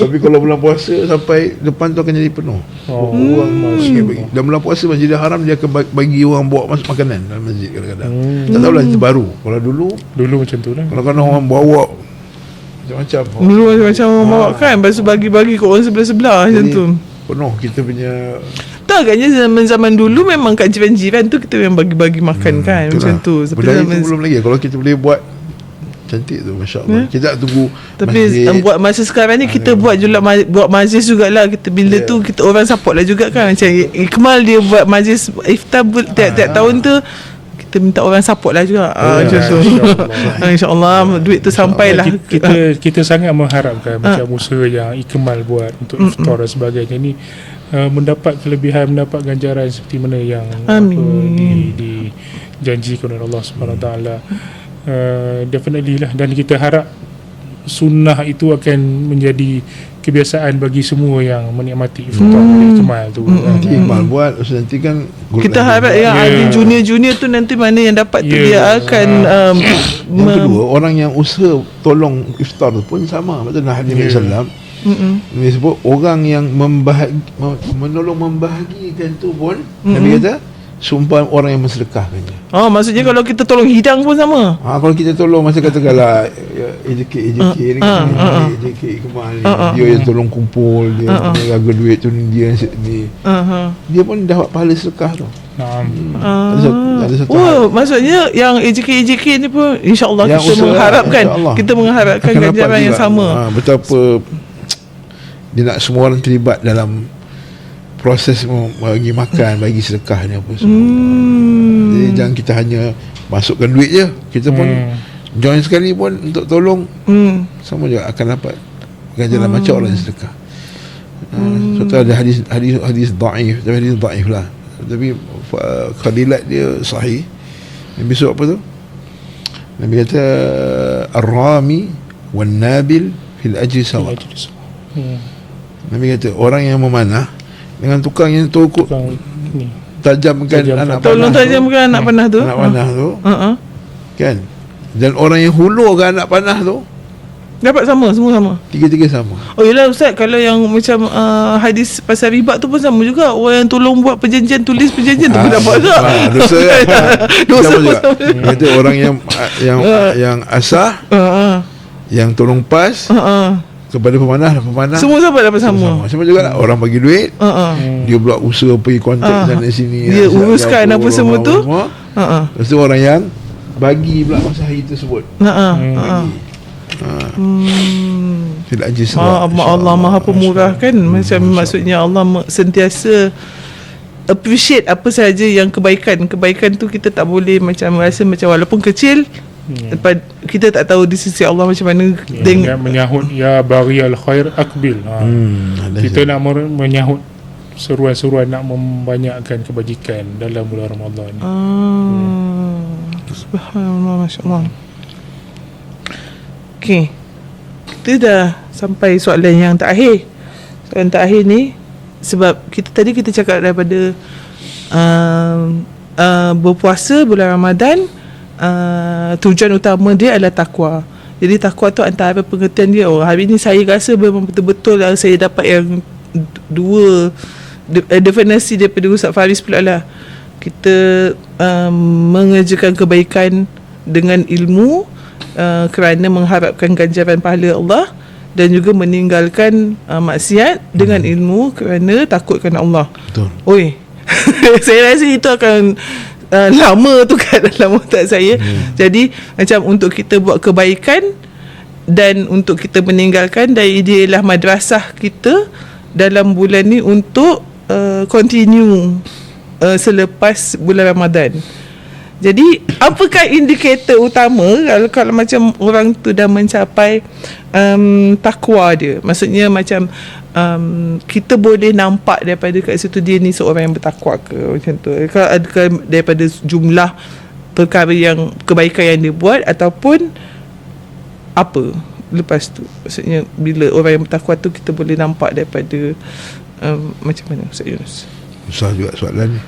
Tapi kalau bulan puasa sampai depan tu akan jadi penuh. Orang masih bagi. Dan bulan puasa Masjidil Haram dia akan bagi orang bawa masuk makanan dalam masjid kadang-kadang. Tak tahulah itu baru. Kalau Dulu macam tu lah. kalau orang bawa macam-macam. Dulu macam orang bawa kan, lepas tu bagi-bagi ke orang sebelah-sebelah macam Jadi, tu. penuh kita punya. Tak agaknya zaman-zaman dulu memang kat jiran-jiran tu kita memang bagi-bagi makan kan, macam tu. Benda itu belum lagi. Kalau kita boleh buat cantik tu, Masya Allah. Kita tak tunggu Tapi masjid. buat masa sekarang ni kita buat buat majlis jugalah. Kita bila tu kita orang support lah juga kan. Macam Ikmal dia buat majlis iftar tiap-tiap tahun tu, kita minta orang support lah juga. Macam tu. InsyaAllah duit tu sampailah. Kita sangat mengharapkan macam usaha yang Ikmal buat untuk iftar dan sebagainya ni mendapat kelebihan, mendapat ganjaran seperti mana yang dijanjikan oleh Allah Subhanahu Wa Taala. Definitely lah, dan kita harap sunnah itu akan menjadi kebiasaan bagi semua yang menikmati iftar Ikmal tu. Nanti Iqbal buat, nanti kan Kita harap yang ada junior-junior tu nanti mana yang dapat tu dia akan yang kedua, orang yang usaha tolong iftar tu pun sama. Betul Nabi SAW Nabi sebut orang yang menolong membahagikan tu pun Nabi kata sumpah orang yang mensedekahkannya. maksudnya kalau kita tolong hidang pun sama. Kalau kita tolong masa katakanlah AJK ni kan, AJK Ikmal ni, dia yang tolong kumpul, dia jaga duit tu ni, dia ni, dia pun dapat pahala sedekah tu. Ada satu hal. Maksudnya yang AJK ni pun insya-Allah Yang kita usaha, mengharapkan insya-Allah. kita mengharapkan Akan dapat ganjaran yang juga. sama. Betapa dia nak semua orang terlibat dalam proses bagi makan, bagi sedekah ni apa semua. Jadi jangan kita hanya masukkan duit je, kita pun join sekali pun untuk tolong, sama juga akan dapat ganjaran macam orang yang sedekah. Sebab ada hadis dhaif, tapi hadis dhaif lah, tapi khadilat dia sahih. Nabi sebut apa tu? Nabi kata ar-rami wan nabil fil ajri sawa. Nabi kata orang yang memanah dengan tukang yang tokok tajamkan anak panah, Tolong tajamkan anak panah tu. anak panah tu, kan, dan orang yang hulurkan anak panah tu, Dapat sama, semua sama. tiga-tiga sama. Oh yelah Ustaz, kalau yang macam hadis pasal riba tu pun sama juga. Orang yang tolong buat perjanjian, tulis perjanjian tu pun dapat juga. Dosa Dosa sama pun juga. sama. Kata orang yang asah, yang tolong pas kepada pemanah, Semua dapat sama. sama juga lah. Orang bagi duit, dia pula usaha pergi kontak sana sini, Dia uruskan apa semua tu. Lepas tu orang yang bagi pula masa hari tersebut. Fil ajri sawa. Allah Maha Pemurah kan. Macam maksudnya Allah sentiasa appreciate apa sahaja yang kebaikan tu kita tak boleh macam rasa macam walaupun kecil, kita tak tahu di sisi Allah macam mana. Yang menyahut ya bari al-khair akbil. Kita nak menyahut seruan-seruan nak membanyakkan kebajikan dalam bulan Ramadan ni. Subhanallah, masya-Allah. Okey. Kita dah sampai soalan yang terakhir. Soalan terakhir ni sebab tadi kita cakap daripada berpuasa bulan Ramadan, tujuan utama dia adalah takwa. Jadi takwa tu antara pengertian dia, hari ni saya rasa memang betul-betul saya dapat yang dua definisi daripada Ustaz Faris pula lah. Kita mengerjakan kebaikan dengan ilmu kerana mengharapkan ganjaran pahala Allah, dan juga meninggalkan maksiat dengan ilmu kerana takutkan Allah. Betul. Oi. Saya rasa itu akan lama tu kat dalam otak saya. Jadi macam untuk kita buat kebaikan dan untuk kita meninggalkan, dan dia ialah madrasah kita dalam bulan ni untuk continue selepas bulan Ramadan. Jadi apakah indikator utama kalau macam orang tu dah mencapai takwa dia? Maksudnya macam kita boleh nampak daripada kat situ dia ni seorang yang bertakwa ke, macam tu. Kalau adakah daripada jumlah perkara yang kebaikan yang dia buat, ataupun apa lepas tu? Maksudnya bila orang yang bertakwa tu kita boleh nampak daripada macam mana Ustaz Yunus? Susah juga soalan ni.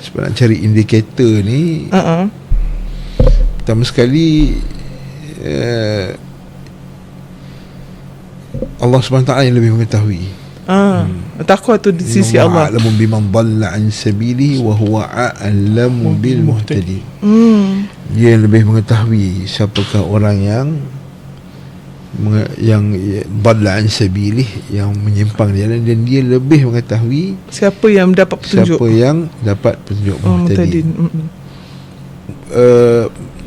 Sebab nak cari indikator ni, pertama sekali Allah SWT yang lebih mengetahui. Takwa tu di sisi Allah. A'lamu biman dhalla an sabilihi wa huwa a'lamu bil muhtadin. Dia yang lebih mengetahui siapakah orang yang dhalla an sabilihi, yang menyimpang jalan, dan dia lebih mengetahui siapa yang dapat petunjuk, siapa yang dapat petunjuk muhtadin.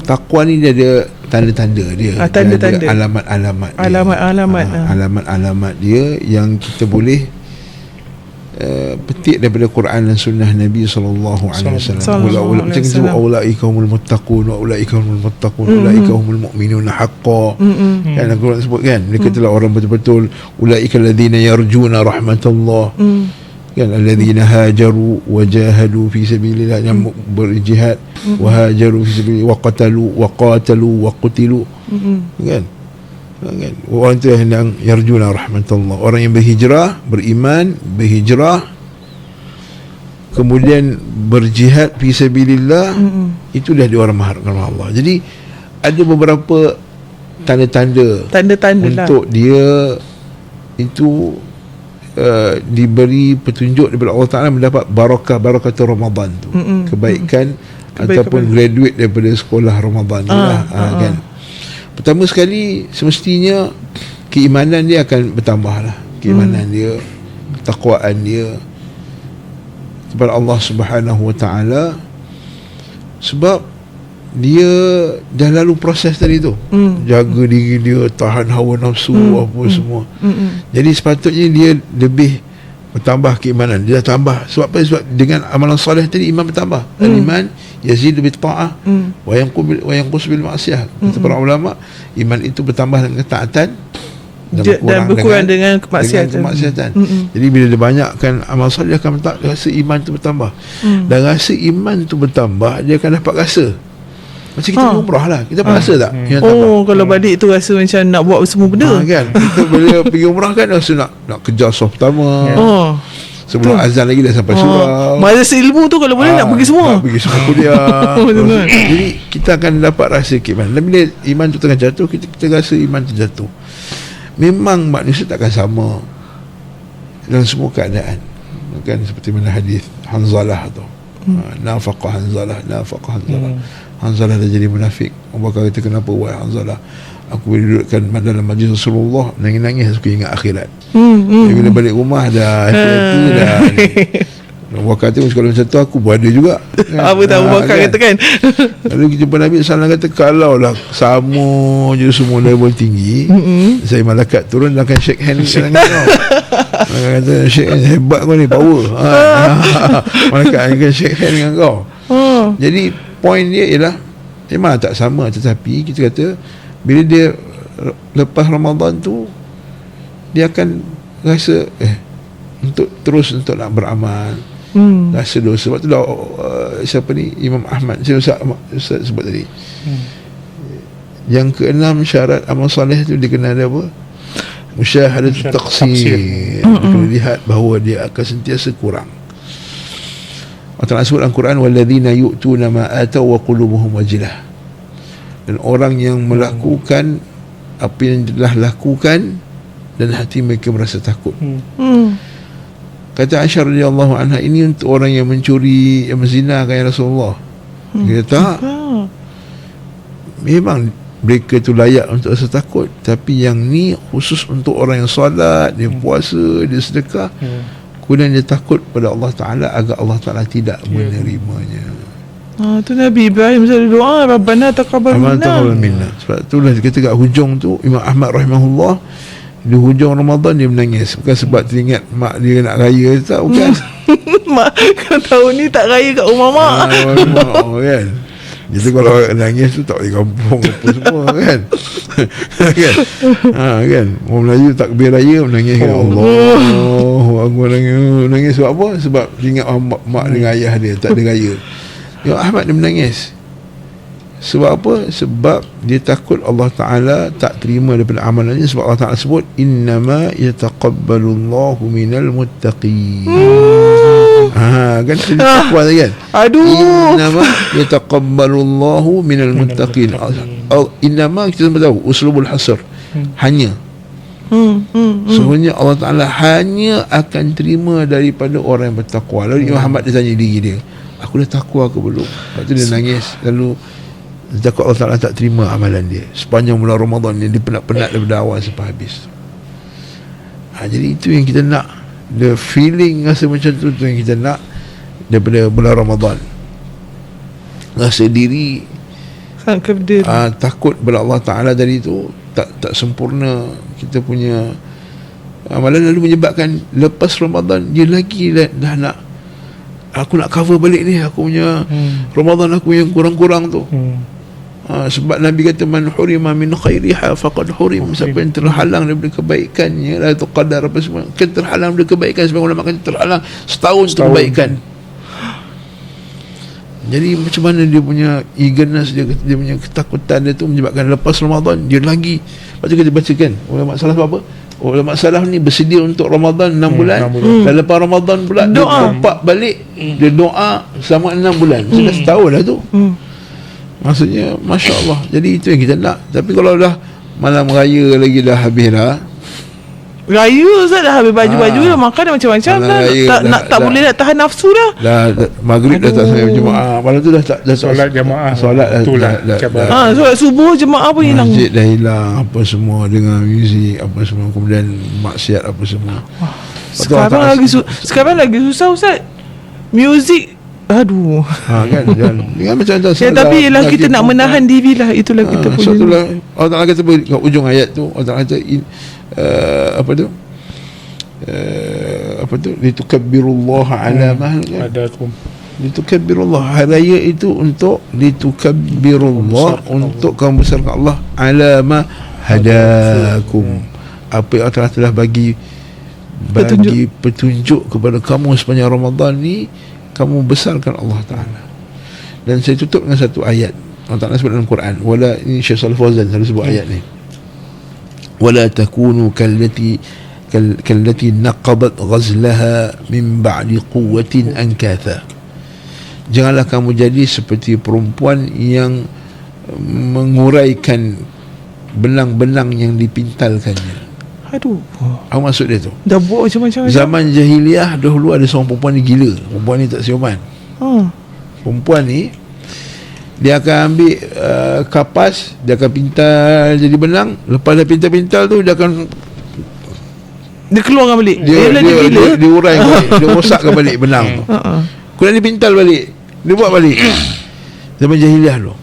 Takwa ni dia ada tanda-tanda dia, tanda-tanda, dia ada alamat-alamat dia. Alamat-alamat dia yang kita boleh petik daripada Quran dan sunnah Nabi sallallahu alaihi wasallam. Macam tu, ulaika humul muttaqun wa ulaika humul muttaqun, ulaika humul mu'minuna haqqan. Kan Al-Quran sebut kan, mereka itulah orang betul-betul, ulaika alladzina yarjuna rahmatullah. Kan, alladzina hajaru wa jahadu fi sabilillah, yang berjihad, wa hajaru fi sabilillah, wa qatalu wa qutilu. Kan, orang itu yang yarjuna rahmatullah, orang yang berhijrah, beriman, berhijrah, kemudian berjihad fi sabilillah, itu dah dia orang mengharapkan Allah. Jadi ada beberapa tanda-tanda untuk dia itu diberi petunjuk daripada Allah Ta'ala, mendapat barakah Ramadan tu, kebaikan ataupun graduate daripada sekolah Ramadan tu lah. Kan, pertama sekali semestinya keimanan dia akan bertambah lah, keimanan dia, takwaan dia kepada Allah Subhanahu Wa Ta'ala, sebab dia dah lalu proses tadi tu, jaga diri dia, tahan hawa nafsu, apa semua. Jadi sepatutnya dia lebih bertambah keimanan, dia dah tambah. Sebab apa? Sebab dengan amalan soleh tadi iman bertambah. Al-iman yazidu bi ta'ah wa yanqus bil ma'siyah. Kata para ulama, iman itu bertambah dengan ketaatan dan berkurang dengan kemaksiatan. Jadi bila dia banyakkan amal soleh, dia akan rasa iman itu bertambah. Dan rasa iman itu bertambah, dia akan dapat rasa macam kita umrah lah, kita rasa tak? Kalau balik tu rasa macam nak buat semua benda. Kan, kita bila pergi umrah kan rasa nak kejar soft pertama. Sebelum azan lagi dah sampai surau. Masa ilmu tu kalau boleh nak pergi semua. Nak pergi semua kuliah. Jadi kita akan dapat rasa keimanan. Dan bila iman tu tengah jatuh, kita rasa iman tu jatuh. Memang manusia takkan sama dalam semua keadaan. Kan, seperti mana hadis Hanzalah tu. Nafaqah Hanzalah. Hanzalah dah jadi munafik. Abu Bakar kata, kenapa wahai Hanzalah? Aku dudukkan dalam majlis Rasulullah, nangis-nangis aku ingat akhirat. Bila balik rumah dah happy dah. Abu Bakar tu kalau macam tu aku berada juga. Apa tahu Abu Bakar kata kan. Lalu kita jumpa Nabi SAW kata, kalau lah sama je semua level tinggi, saya malaikat turun dan akan shake hand dengan kau. Kata shake hand, hebat kau ni, power. Malaikat akan shake hand dengan kau. Jadi poin dia ialah memang tak sama, tetapi kita kata bila dia lepas Ramadan tu, dia akan rasa untuk nak beramal, rasa dosa. Sebab tu dah siapa ni, Imam Ahmad, Ustaz sebut tadi, yang keenam syarat amal soleh tu dikenal apa? Musyahadatul taqsir. Dia kena lihat bahawa dia akan sentiasa kurang. Allah Ta'ala sebut dalam Quran, walladzina yu'tuna ma ataw wa qulubuhum wajilah. Dan orang yang melakukan apa yang telah lakukan dan hati mereka merasa takut. Kata Aisyah radhiyallahu anha, ini untuk orang yang mencuri, yang menzinakan, ya Rasulullah. Dia kata memang mereka tu layak untuk rasa takut, tapi yang ni khusus untuk orang yang solat, dia puasa, dia sedekah, kemudian dia takut pada Allah Ta'ala agar Allah Ta'ala tidak menerimanya. Tu Nabi Ibrahim selalu doa, Rabbana taqabbal minna. Sebab itulah kita kat hujung tu, Imam Ahmad rahimahullah, di hujung Ramadan dia menangis. Bukan sebab teringat mak dia nak raya, tak, bukan. Mak, kau tahun ni tak raya kat rumah mak. Kan. Kita kalau nangis tu tak boleh kampung apa semua kan. Kan. Kan. Orang Melayu takbir raya menangis kan. Allahu Akbar, nangis sebab apa? Sebab ingat mak dengan ayah dia tak ada raya. Ya Ahmad dia menangis. Sebab apa? Sebab dia takut Allah Ta'ala tak terima daripada amalannya. Sebab Allah Ta'ala sebut innama yataqabbalullahu minal muttaqin. Kan jadi takwa tadi kan. Innama yataqabbalullahu minal muttaqin. Innama kita semua tahu uslubul hasr. Hanya. Sebenarnya Allah Ta'ala hanya akan terima daripada orang yang bertakwa. Lalu Imam Ahmad dia tanya diri dia, aku dah takwa ke belum? Lepas tu dia nangis. Lalu dia takut Allah Ta'ala tak terima amalan dia sepanjang bulan Ramadan ni. Dia penat-penat daripada awal sampai habis. Jadi itu yang kita nak. The feeling rasa macam tu yang kita nak daripada bulan Ramadan. Rasa diri takut kepada Allah Ta'ala dari itu tak sempurna kita punya amalan, lalu menyebabkan lepas Ramadan dia lagi dah nak, aku nak cover balik ni aku punya Ramadan aku yang kurang-kurang tu. Sebab Nabi kata man hurima min khairiha faqad hurim. Siapa yang terhalang daripada kebaikannya, la tuqaddar apa semua, terhalang daripada kebaikan. Sebab ulama kata terhalang setahun untuk kebaikan. Jadi macam mana dia punya eagerness dia punya ketakutan dia tu menyebabkan lepas Ramadan dia lagi. Lepas tu kita bacakan ulama salah apa? Ulama salah ni bersedia untuk Ramadan 6 bulan. Dan lepas Ramadan pula dia kompak balik, dia doa selama 6 bulan. Sudah setahun lah tu. Maksudnya Masya Allah. Jadi itu yang kita nak. Tapi kalau dah malam raya lagi dah habis dah, raya Ustaz dah habis baju-baju dah, makan dah macam-macam dah. Tak boleh nak tahan nafsu dah. Maghrib dah tak sampai jemaah. Malam tu dah solat jemaah. Solat solat subuh jemaah pun hilang. Masjid dah hilang apa semua dengan muzik apa semua, kemudian maksiat apa semua. Sekarang lagi susah Ustaz. Muzik. Aduh. Kan macam tu. Tapi ialah kita nak menahan diri lah. Itulah kita punya. Itulah Allah Ta'ala kata kat ujung ayat tu, Allah Ta'ala kata apa tu litukabbirullaha ala ma hadakum. Litukabbirullaha, hari raya itu untuk litukabbirullaha, untuk kamu besarkan Allah ala ma hadakum, apa yang Allah telah bagi petunjuk kepada kamu sepanjang Ramadan ni, kamu besarkan Allah Ta'ala. Dan saya tutup dengan satu ayat Allah Ta'ala sebut dalam Quran, wala, ini Syekh Shalih Fauzan selalu sebut ayat ni, wala takunu kallati naqadat ghazlaha min ba'di quwwatin ankatha. Janganlah kamu jadi seperti perempuan yang menguraikan benang-benang yang dipintalkannya. Aduh, apa maksud dia tu? Dah buat macam-macam. Zaman jahiliah dahulu ada seorang perempuan ni gila. Perempuan ni tak siuman. Perempuan ni dia akan ambil kapas, dia akan pintal jadi benang. Lepas dah pintal-pintal tu dia akan keluarkan balik. Dia uraikan balik. Dia rosakkan balik benang tu. Kemudian dia pintal balik, dia buat balik. Zaman jahiliah tu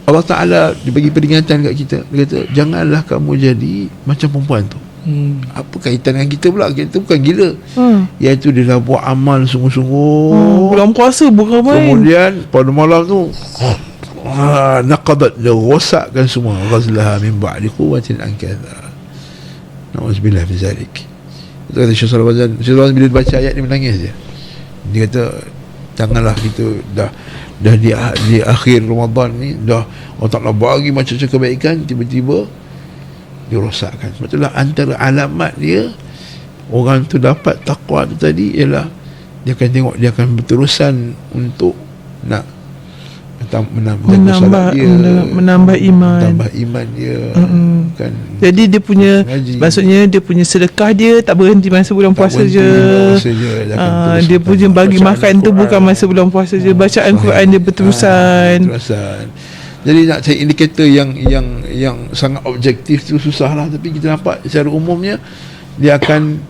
Allah Ta'ala dia bagi peringatan kat kita. Dia kata janganlah kamu jadi macam perempuan tu. Apa kaitan dengan kita pula? Kita bukan gila. Iaitu dia dah buat amal sungguh-sungguh. Bulan puasa bukan main. Kemudian pada malam tu naqadat, dia rosakkan semua. Ghazlaha min ba'di quwwatin ankatha. Na'udzubillah min zalik. Itu kata Syekh Shalih Fauzan. Syekh Fauzan bila baca ayat ni menangis je. Dia kata janganlah kita dah di akhir Ramadan ni dah Allah Ta'ala bagi macam-macam kebaikan, tiba-tiba dirosakkan. Sebab itulah antara alamat dia orang tu dapat takwa tu tadi ialah dia akan tengok, dia akan berterusan untuk nak menambah iman dia. Kan. Jadi dia punya maksudnya dia punya sedekah dia tak berhenti masa bulan puasa je. Dia punya bagi makan tu bukan masa bulan puasa je. Bacaan Quran dia berterusan. Jadi nak cari indikator yang sangat objektif tu susah lah. Tapi kita nampak secara umumnya dia akan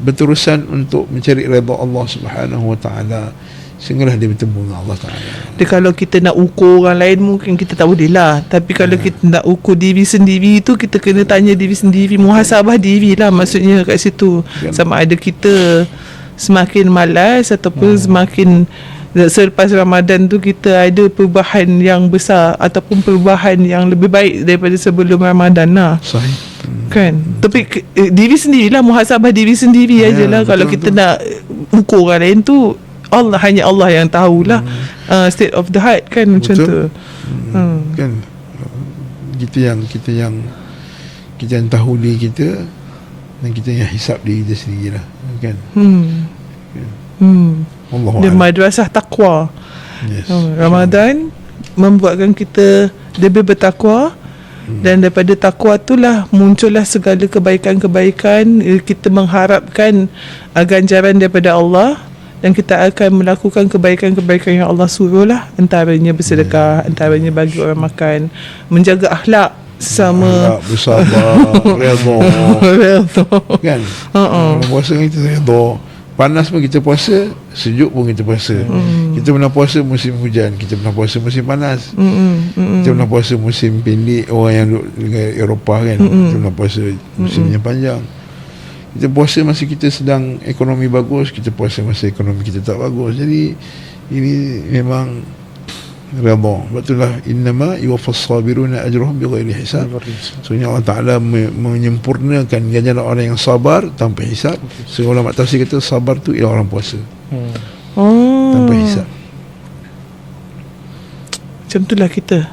berterusan untuk mencari redha Allah Subhanahu Wa Taala, sehinggalah dia bertemu dengan Allah Ta'ala. Dia kalau kita nak ukur orang lain mungkin kita tak boleh lah. Tapi kalau kita nak ukur diri sendiri tu, kita kena tanya diri sendiri, muhasabah diri lah maksudnya kat situ. Sama ada kita semakin malas ataupun semakin selepas Ramadan tu kita ada perubahan yang besar ataupun perubahan yang lebih baik daripada sebelum Ramadan lah. Sahih. Kan? Tapi diri sendirilah, muhasabah diri sendiri ajalah. betul, Kalau kita betul. nak ukur orang lain tu, hanya Allah yang tahulah state of the heart kan, macam Betul. tu. Kan kita yang tahu diri kita, dan kita yang hisap diri kita sendirilah, kan. Wallahu Dia a'lam. madrasah taqwa. Yes. Ramadan membuatkan kita lebih bertakwa, dan daripada takwa itulah muncullah segala kebaikan-kebaikan. Kita mengharapkan ganjaran daripada Allah, dan kita akan melakukan kebaikan-kebaikan yang Allah suruh lah. Antaranya bersedekah, antaranya bagi orang makan, menjaga akhlak sesama, Bersabar, redha, kan. Kalau puasa kan kita redha. Panas pun kita puasa, sejuk pun kita puasa. Kita pernah puasa musim hujan, kita pernah puasa musim panas. Kita pernah puasa musim pendek, orang yang duduk dengan Eropah kan. Kita pernah puasa musim yang panjang. Kita puasa masa kita sedang ekonomi bagus, kita puasa masa ekonomi kita tak bagus. Jadi ini memang redha. Sebab itulah innama yuwaffas sabiruna ajrahum bighairi hisab. Sebenarnya Allah Ta'ala menyempurnakan ganjaran orang yang sabar tanpa hisab. Sehingga ulama tafsir kata sabar tu ialah orang puasa tanpa hisab. Macam itulah kita.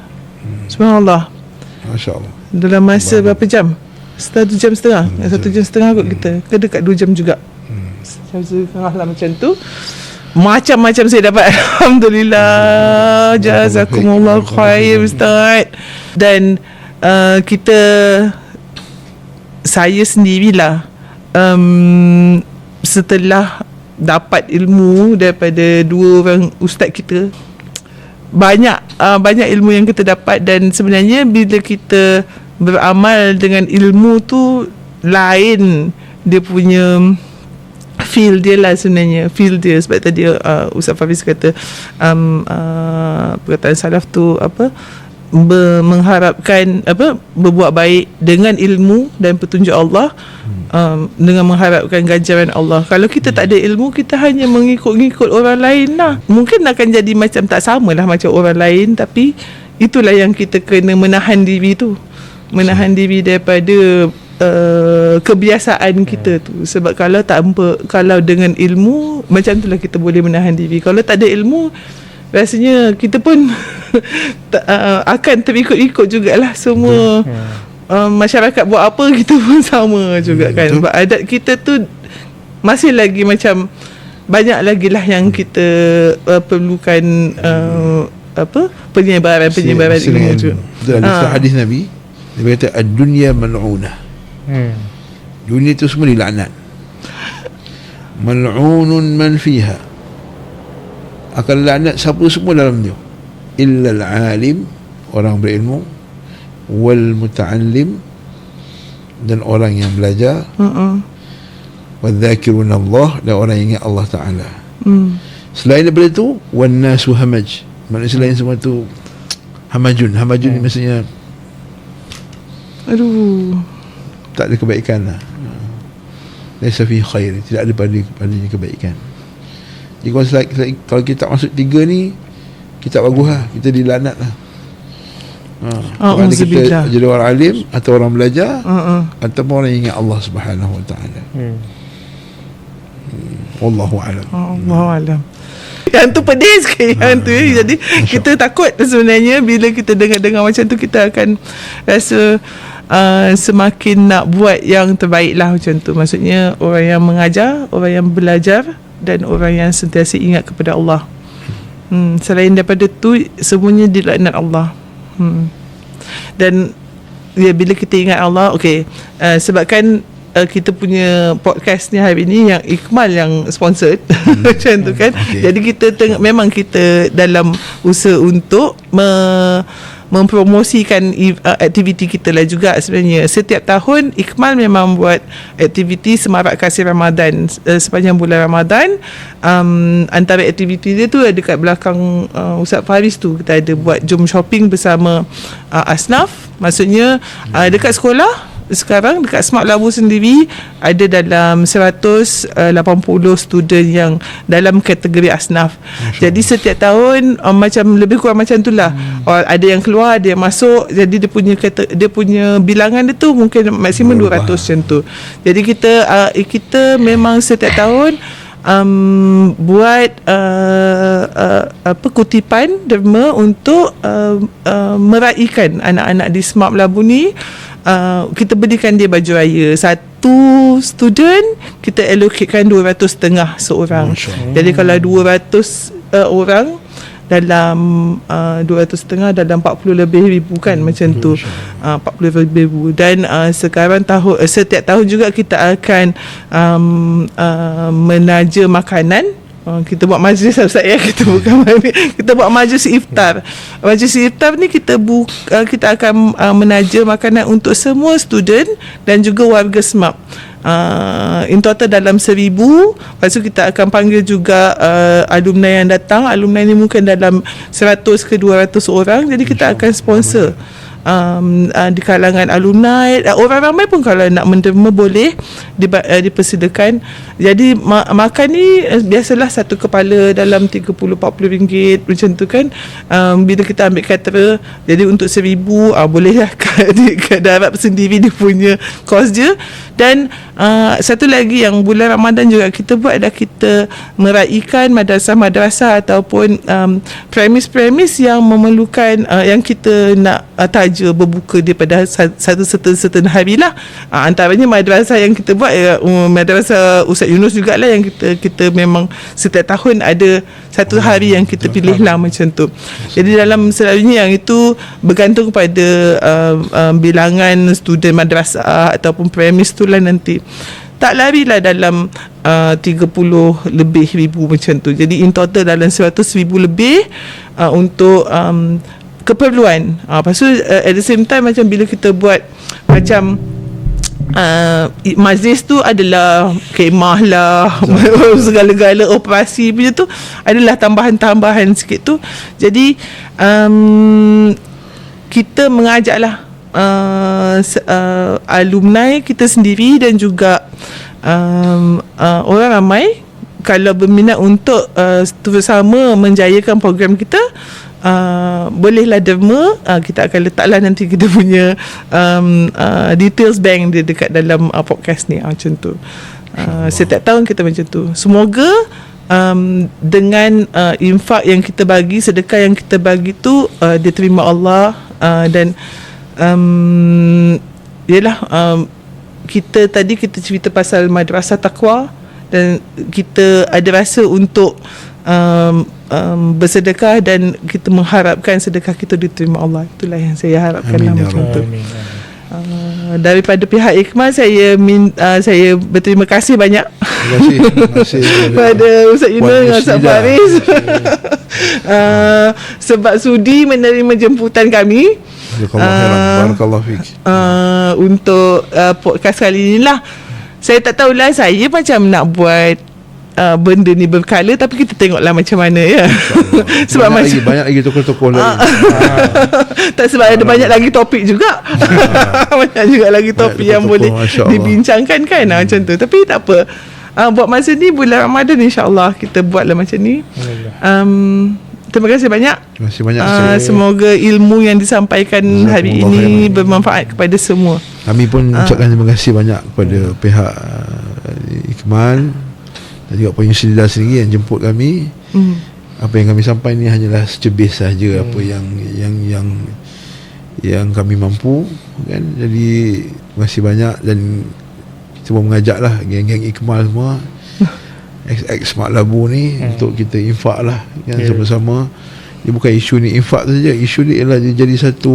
Subhanallah. Masya Allah. Dalam masa berapa jam? 1 jam setengah. 1 jam setengah kot kita. Ke dekat 2 jam juga. 1 jam setengah lah macam tu. Macam-macam saya dapat. Alhamdulillah. Jazakumullah khair Ustaz. Dan saya sendirilah, setelah dapat ilmu daripada 2 orang ustaz kita, banyak ilmu yang kita dapat. Dan sebenarnya bila kita beramal dengan ilmu tu, lain dia punya feel dia lah sebenarnya. Feel dia, sebab tadi Ustaz Hafiz kata perkataan salaf tu mengharapkan berbuat baik dengan ilmu dan petunjuk Allah, dengan mengharapkan ganjaran Allah. Kalau kita tak ada ilmu, kita hanya mengikut-ngikut orang lain lah. Mungkin akan jadi macam tak samalah macam orang lain, tapi itulah yang kita kena menahan diri tu. Menahan diri daripada kebiasaan kita tu. Sebab kalau dengan ilmu, macam itulah kita boleh menahan diri. Kalau tak ada ilmu, rasanya kita pun akan terikut-ikut jugalah semua. Masyarakat buat apa, kita pun sama juga kan. Sebab adat kita tu masih lagi macam banyak lagi lah yang kita perlukan penyebaran ilmu tu. Dalam hadis Nabi, dia kata ad-dunya mal'unah. Dunia itu semua dilaknat. Mal'unun man fiha, akan laknat siapa semua dalam dia, illa al-alim, orang berilmu, wal muta'allim, dan orang yang belajar, wal dhakirun Allah, dan orang yang ingat Allah Ta'ala. Selain daripada itu, wan nasu hamaj, maksudnya selain semua tu hamajun ni maksudnya tak ada kebaikan lah. Laisa fi khair, tidak ada padanya kebaikan. Jadi kalau kita tak masuk 3 ni, kita bagus lah, kita dilaknat lah. Kalau kita jadi orang alim atau orang belajar, ataupun orang yang ingat Allah Subhanahu Wa Taala. Wallahu a'lam. Allahu a'lam. Yang tu pedih sikit yang tu. Jadi kita takut sebenarnya bila kita dengar macam tu, kita akan rasa semakin nak buat yang terbaik lah macam tu. Maksudnya orang yang mengajar, orang yang belajar, dan orang yang sentiasa ingat kepada Allah. Selain daripada tu, semuanya dilaknat Allah. Dan bila kita ingat Allah, sebabkan kita punya podcast ni hari ni yang Ikmal yang sponsored macam tu kan. Jadi kita memang kita dalam usaha untuk mempromosikan aktiviti kita lah juga sebenarnya. Setiap tahun Ikmal memang buat aktiviti Semarak Kasih Ramadan sepanjang bulan Ramadan. Antara aktiviti dia tu dekat belakang Ustaz Faris tu, kita ada buat jom shopping bersama Asnaf. Maksudnya dekat sekolah sekarang dekat Smart Labu sendiri ada dalam 180 student yang dalam kategori asnaf. Jadi setiap tahun macam lebih kurang macam itulah. Ada yang keluar, ada yang masuk. Jadi dia punya bilangan dia tu mungkin maksimum 200 macam tu. Jadi kita memang setiap tahun buat kutipan derma untuk meraihkan anak-anak di Smart Labu ni. Kita berikan dia baju raya. Satu student kita allocatekan 250 seorang. Jadi kalau 200 orang dalam 250 dalam 40 lebih ribu kan, macam tu, 40 lebih ribu. Dan sekarang setiap tahun juga kita akan menaja makanan. Kita buat majlis saya kita bukan kita buat majlis iftar. Majlis iftar ni kita akan menaja makanan untuk semua student dan juga warga Smart. In total dalam 1,000. Lepas tu kita akan panggil juga alumni yang datang. Alumni ni mungkin dalam 100 ke 200 orang. Jadi kita akan sponsor di kalangan alumni. Orang ramai pun kalau nak menderma boleh dipersilakan. Jadi makan ni biasalah satu kepala dalam 30-40 ringgit macam tu kan. Bila kita ambil caterer, jadi untuk 1,000 bolehlah kat darab sendiri dia punya kos je. Dan satu lagi yang bulan Ramadan juga kita buat adalah kita meraihkan madrasah-madrasah ataupun premis-premis yang memerlukan yang kita nak taja berbuka daripada satu certain hari lah. Antaranya madrasah yang kita buat madrasah Ustaz Yunus jugalah, yang kita memang setiap tahun ada satu hari yang kita pilih lah macam tu. Jadi dalam selalunya yang itu bergantung pada bilangan student madrasah ataupun premis tu lah nanti. Tak larilah dalam 30 lebih ribu macam tu. Jadi in total dalam 100,000 lebih untuk keperluan. Lepas tu at the same time macam bila kita buat macam majlis tu adalah kemah lah, segala-gala operasi punya tu adalah tambahan-tambahan sikit tu. Jadi kita mengajaklah alumni kita sendiri dan juga orang ramai kalau berminat untuk bersama menjayakan program kita. Bolehlah derma. Kita akan letaklah nanti kita punya details bank dia dekat dalam podcast ni macam tu. Setiap tahun kita macam tu. Semoga dengan infak yang kita bagi, sedekah yang kita bagi tu diterima Allah. Dan yalah, kita tadi kita cerita pasal madrasah taqwa dan kita ada rasa untuk bersedekah dan kita mengharapkan sedekah kita diterima Allah. Itulah yang saya harapkan. Amin, macam tu. Daripada pihak Ikmal saya berterima kasih banyak. Terima kasih pada Ustaz Yunus dan Ustaz Faris sebab sudi menerima jemputan kami. Barakallahu fiik. Untuk podcast kali inilah. Saya tak tahulah, saya macam nak buat benda ni berkala, tapi kita tengoklah macam mana ya. Sebab banyak lagi tokoh-tokoh lain. Tak, sebab ada banyak lagi topik juga. Banyak juga lagi topik yang boleh dibincangkan kan, macam tu. Tapi tak apa. Buat masa ni bulan Ramadan, insya-Allah kita buatlah macam ni. Terima kasih banyak. Terima kasih banyak. Semoga ilmu yang disampaikan hari ini bermanfaat kepada semua. Kami pun ucapkan terima kasih banyak kepada pihak Ikmal dan juga Puan Yusrida sendiri yang jemput kami. Apa yang kami sampaikan ni hanyalah secebis sahaja apa yang kami mampu kan. Jadi terima kasih banyak dan kita pun mengajaklah geng-geng Ikmal semua Smart Labu ni untuk kita infak lah kan, sama-sama. Dia bukan isu ni infak saja, isu ni ialah dia jadi satu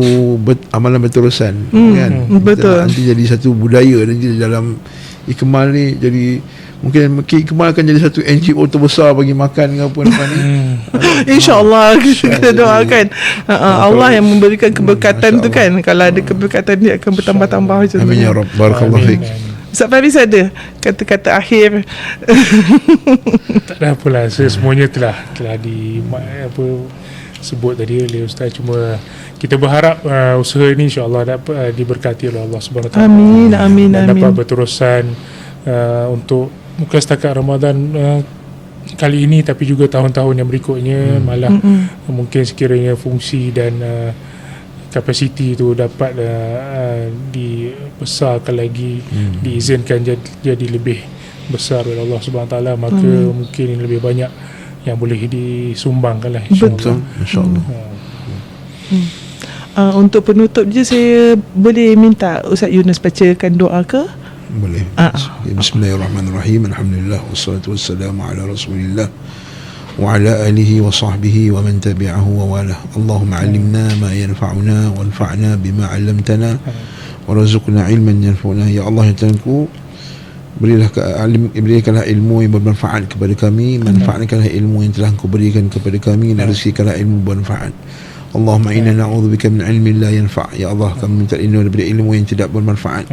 amalan berterusan kan. Betul. Nanti jadi satu budaya nanti dalam Ikmal ni. Jadi mungkin Ikmal akan jadi satu NGO terbesar bagi makan ke apa ni. InsyaAllah kita doakan Allah yang memberikan keberkatan tu kan. Kalau ada keberkatan dia akan bertambah-tambah macam tu. Amin ya Rabb. Barakallahu fiik. Ustaz Faris ada kata-kata akhir? Tak ada apalah, semuanya telah sebut tadi oleh Ustaz. Cuma kita berharap usaha ini insya-Allah dapat diberkati oleh Allah Subhanahu Wa Taala. Amin, amin, Dan dapat amin. berterusan untuk bukan setakat Ramadan kali ini, tapi juga tahun-tahun yang berikutnya. Malah mungkin sekiranya fungsi dan kapasiti itu dapat dibesarkan lagi, diizinkan jadi lebih besar oleh Allah Subhanahu Wa Taala, maka mungkin lebih banyak yang boleh disumbangkan lah, insya-Allah. Betul, insya-Allah. Untuk penutup je, saya boleh minta Ustaz Yunus bacakan doa ke? Boleh. Bismillahirrahmanirrahim. Alhamdulillah wassalatu wassalamu ala Rasulillah wa ala alihi wa sahbihi wa man tabi'ahu wa wala. Allahumma 'allimna ma yanfa'una wanfa'na bima 'allamtana warzuqna ilman yanfa'una. Ya Allah, ya Tuhanku, berikanlah ilmu yang bermanfaat kepada kami, manfaatkanlah ilmu yang telah Engkau berikan kepada kami, dan rezekikanlah ilmu bermanfaat. Allahumma inna na'udzubika min ilmin la yanfa'. Ya Allah, kami minta lindung daripada ilmu yang tidak bermanfaat,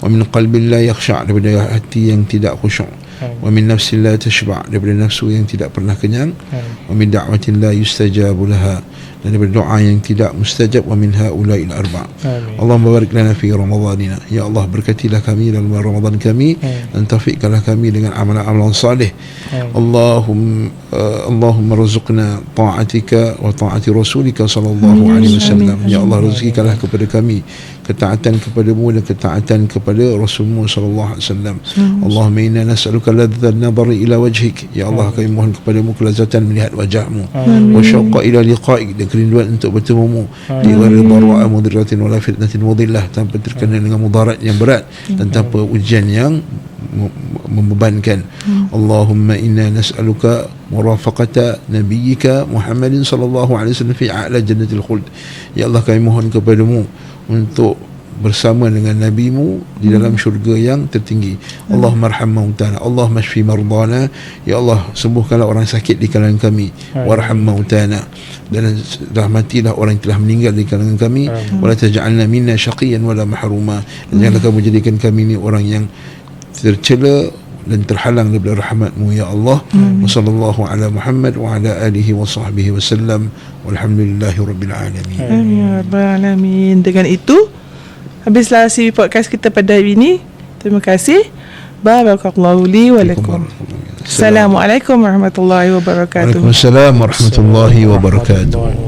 wa min qalbin la yakhsha', daripada hati yang tidak khusyuk, wa min nafsin la tashba', daripada nafsu yang tidak pernah kenyang, wa min da'watin la yustajabu laha, dan daripada doa yang tidak mustajab, wa min ha'ula'il arba'. Allahumma barik lana fi ramadhanina. Ya Allah, berkatilah kami dalam Ramadan kami, dan taufikkanlah kami dengan amalan-amalan salih. Allahumma rzuqna ta'atika wa ta'ati rasulika sallallahu alaihi wasallam. Ya Allah, rezekikanlah kepada kami ketaatan kepadamu dan ketaatan kepada Rasulmu sallallahu alaihi wasallam. Allahumma inna nas'aluka ladzatan nadhari ila wajhik. Ya Allah, kami mohon kepadamu kelazatan melihat wajahmu, wa syauqa ila liqa'ik, dan kerinduan untuk bertemumu, di ghairi dharra'a mudhirratin wala fitnatin mudillah, tanpa terkena dengan mudarat yang berat dan tanpa ujian yang membebankan. Allahumma inna nas'aluka murafaqata nabiyyika Muhammadin sallallahu alaihi wasallam fi a'la jannatil khuld. Ya Allah, kami mohon kepadamu untuk bersama dengan nabimu di dalam syurga yang tertinggi. Allahumma arham mautana, Allahumma shfi mardana. Ya Allah, sembuhkanlah orang sakit di kalangan kami, warham mautana, dan rahmatilah orang yang telah meninggal di kalangan kami, wala taj'alna minna syaqiyan wala mahruma, dan janganlah kamu jadikan kami ni orang yang tercela dan terhalang daripada rahmat-Mu, ya Allah. Wa sallallahu ala Muhammad wa ala alihi wa sahbihi wasallam, walhamdulillahi rabbil alamin. Amin ya rabbal alamin. Dengan itu habislah CV podcast kita pada hari ini. Terima kasih. Barakallahu li wa lakum. Assalamualaikum warahmatullahi wabarakatuh. Waalaikumsalam warahmatullahi wabarakatuh.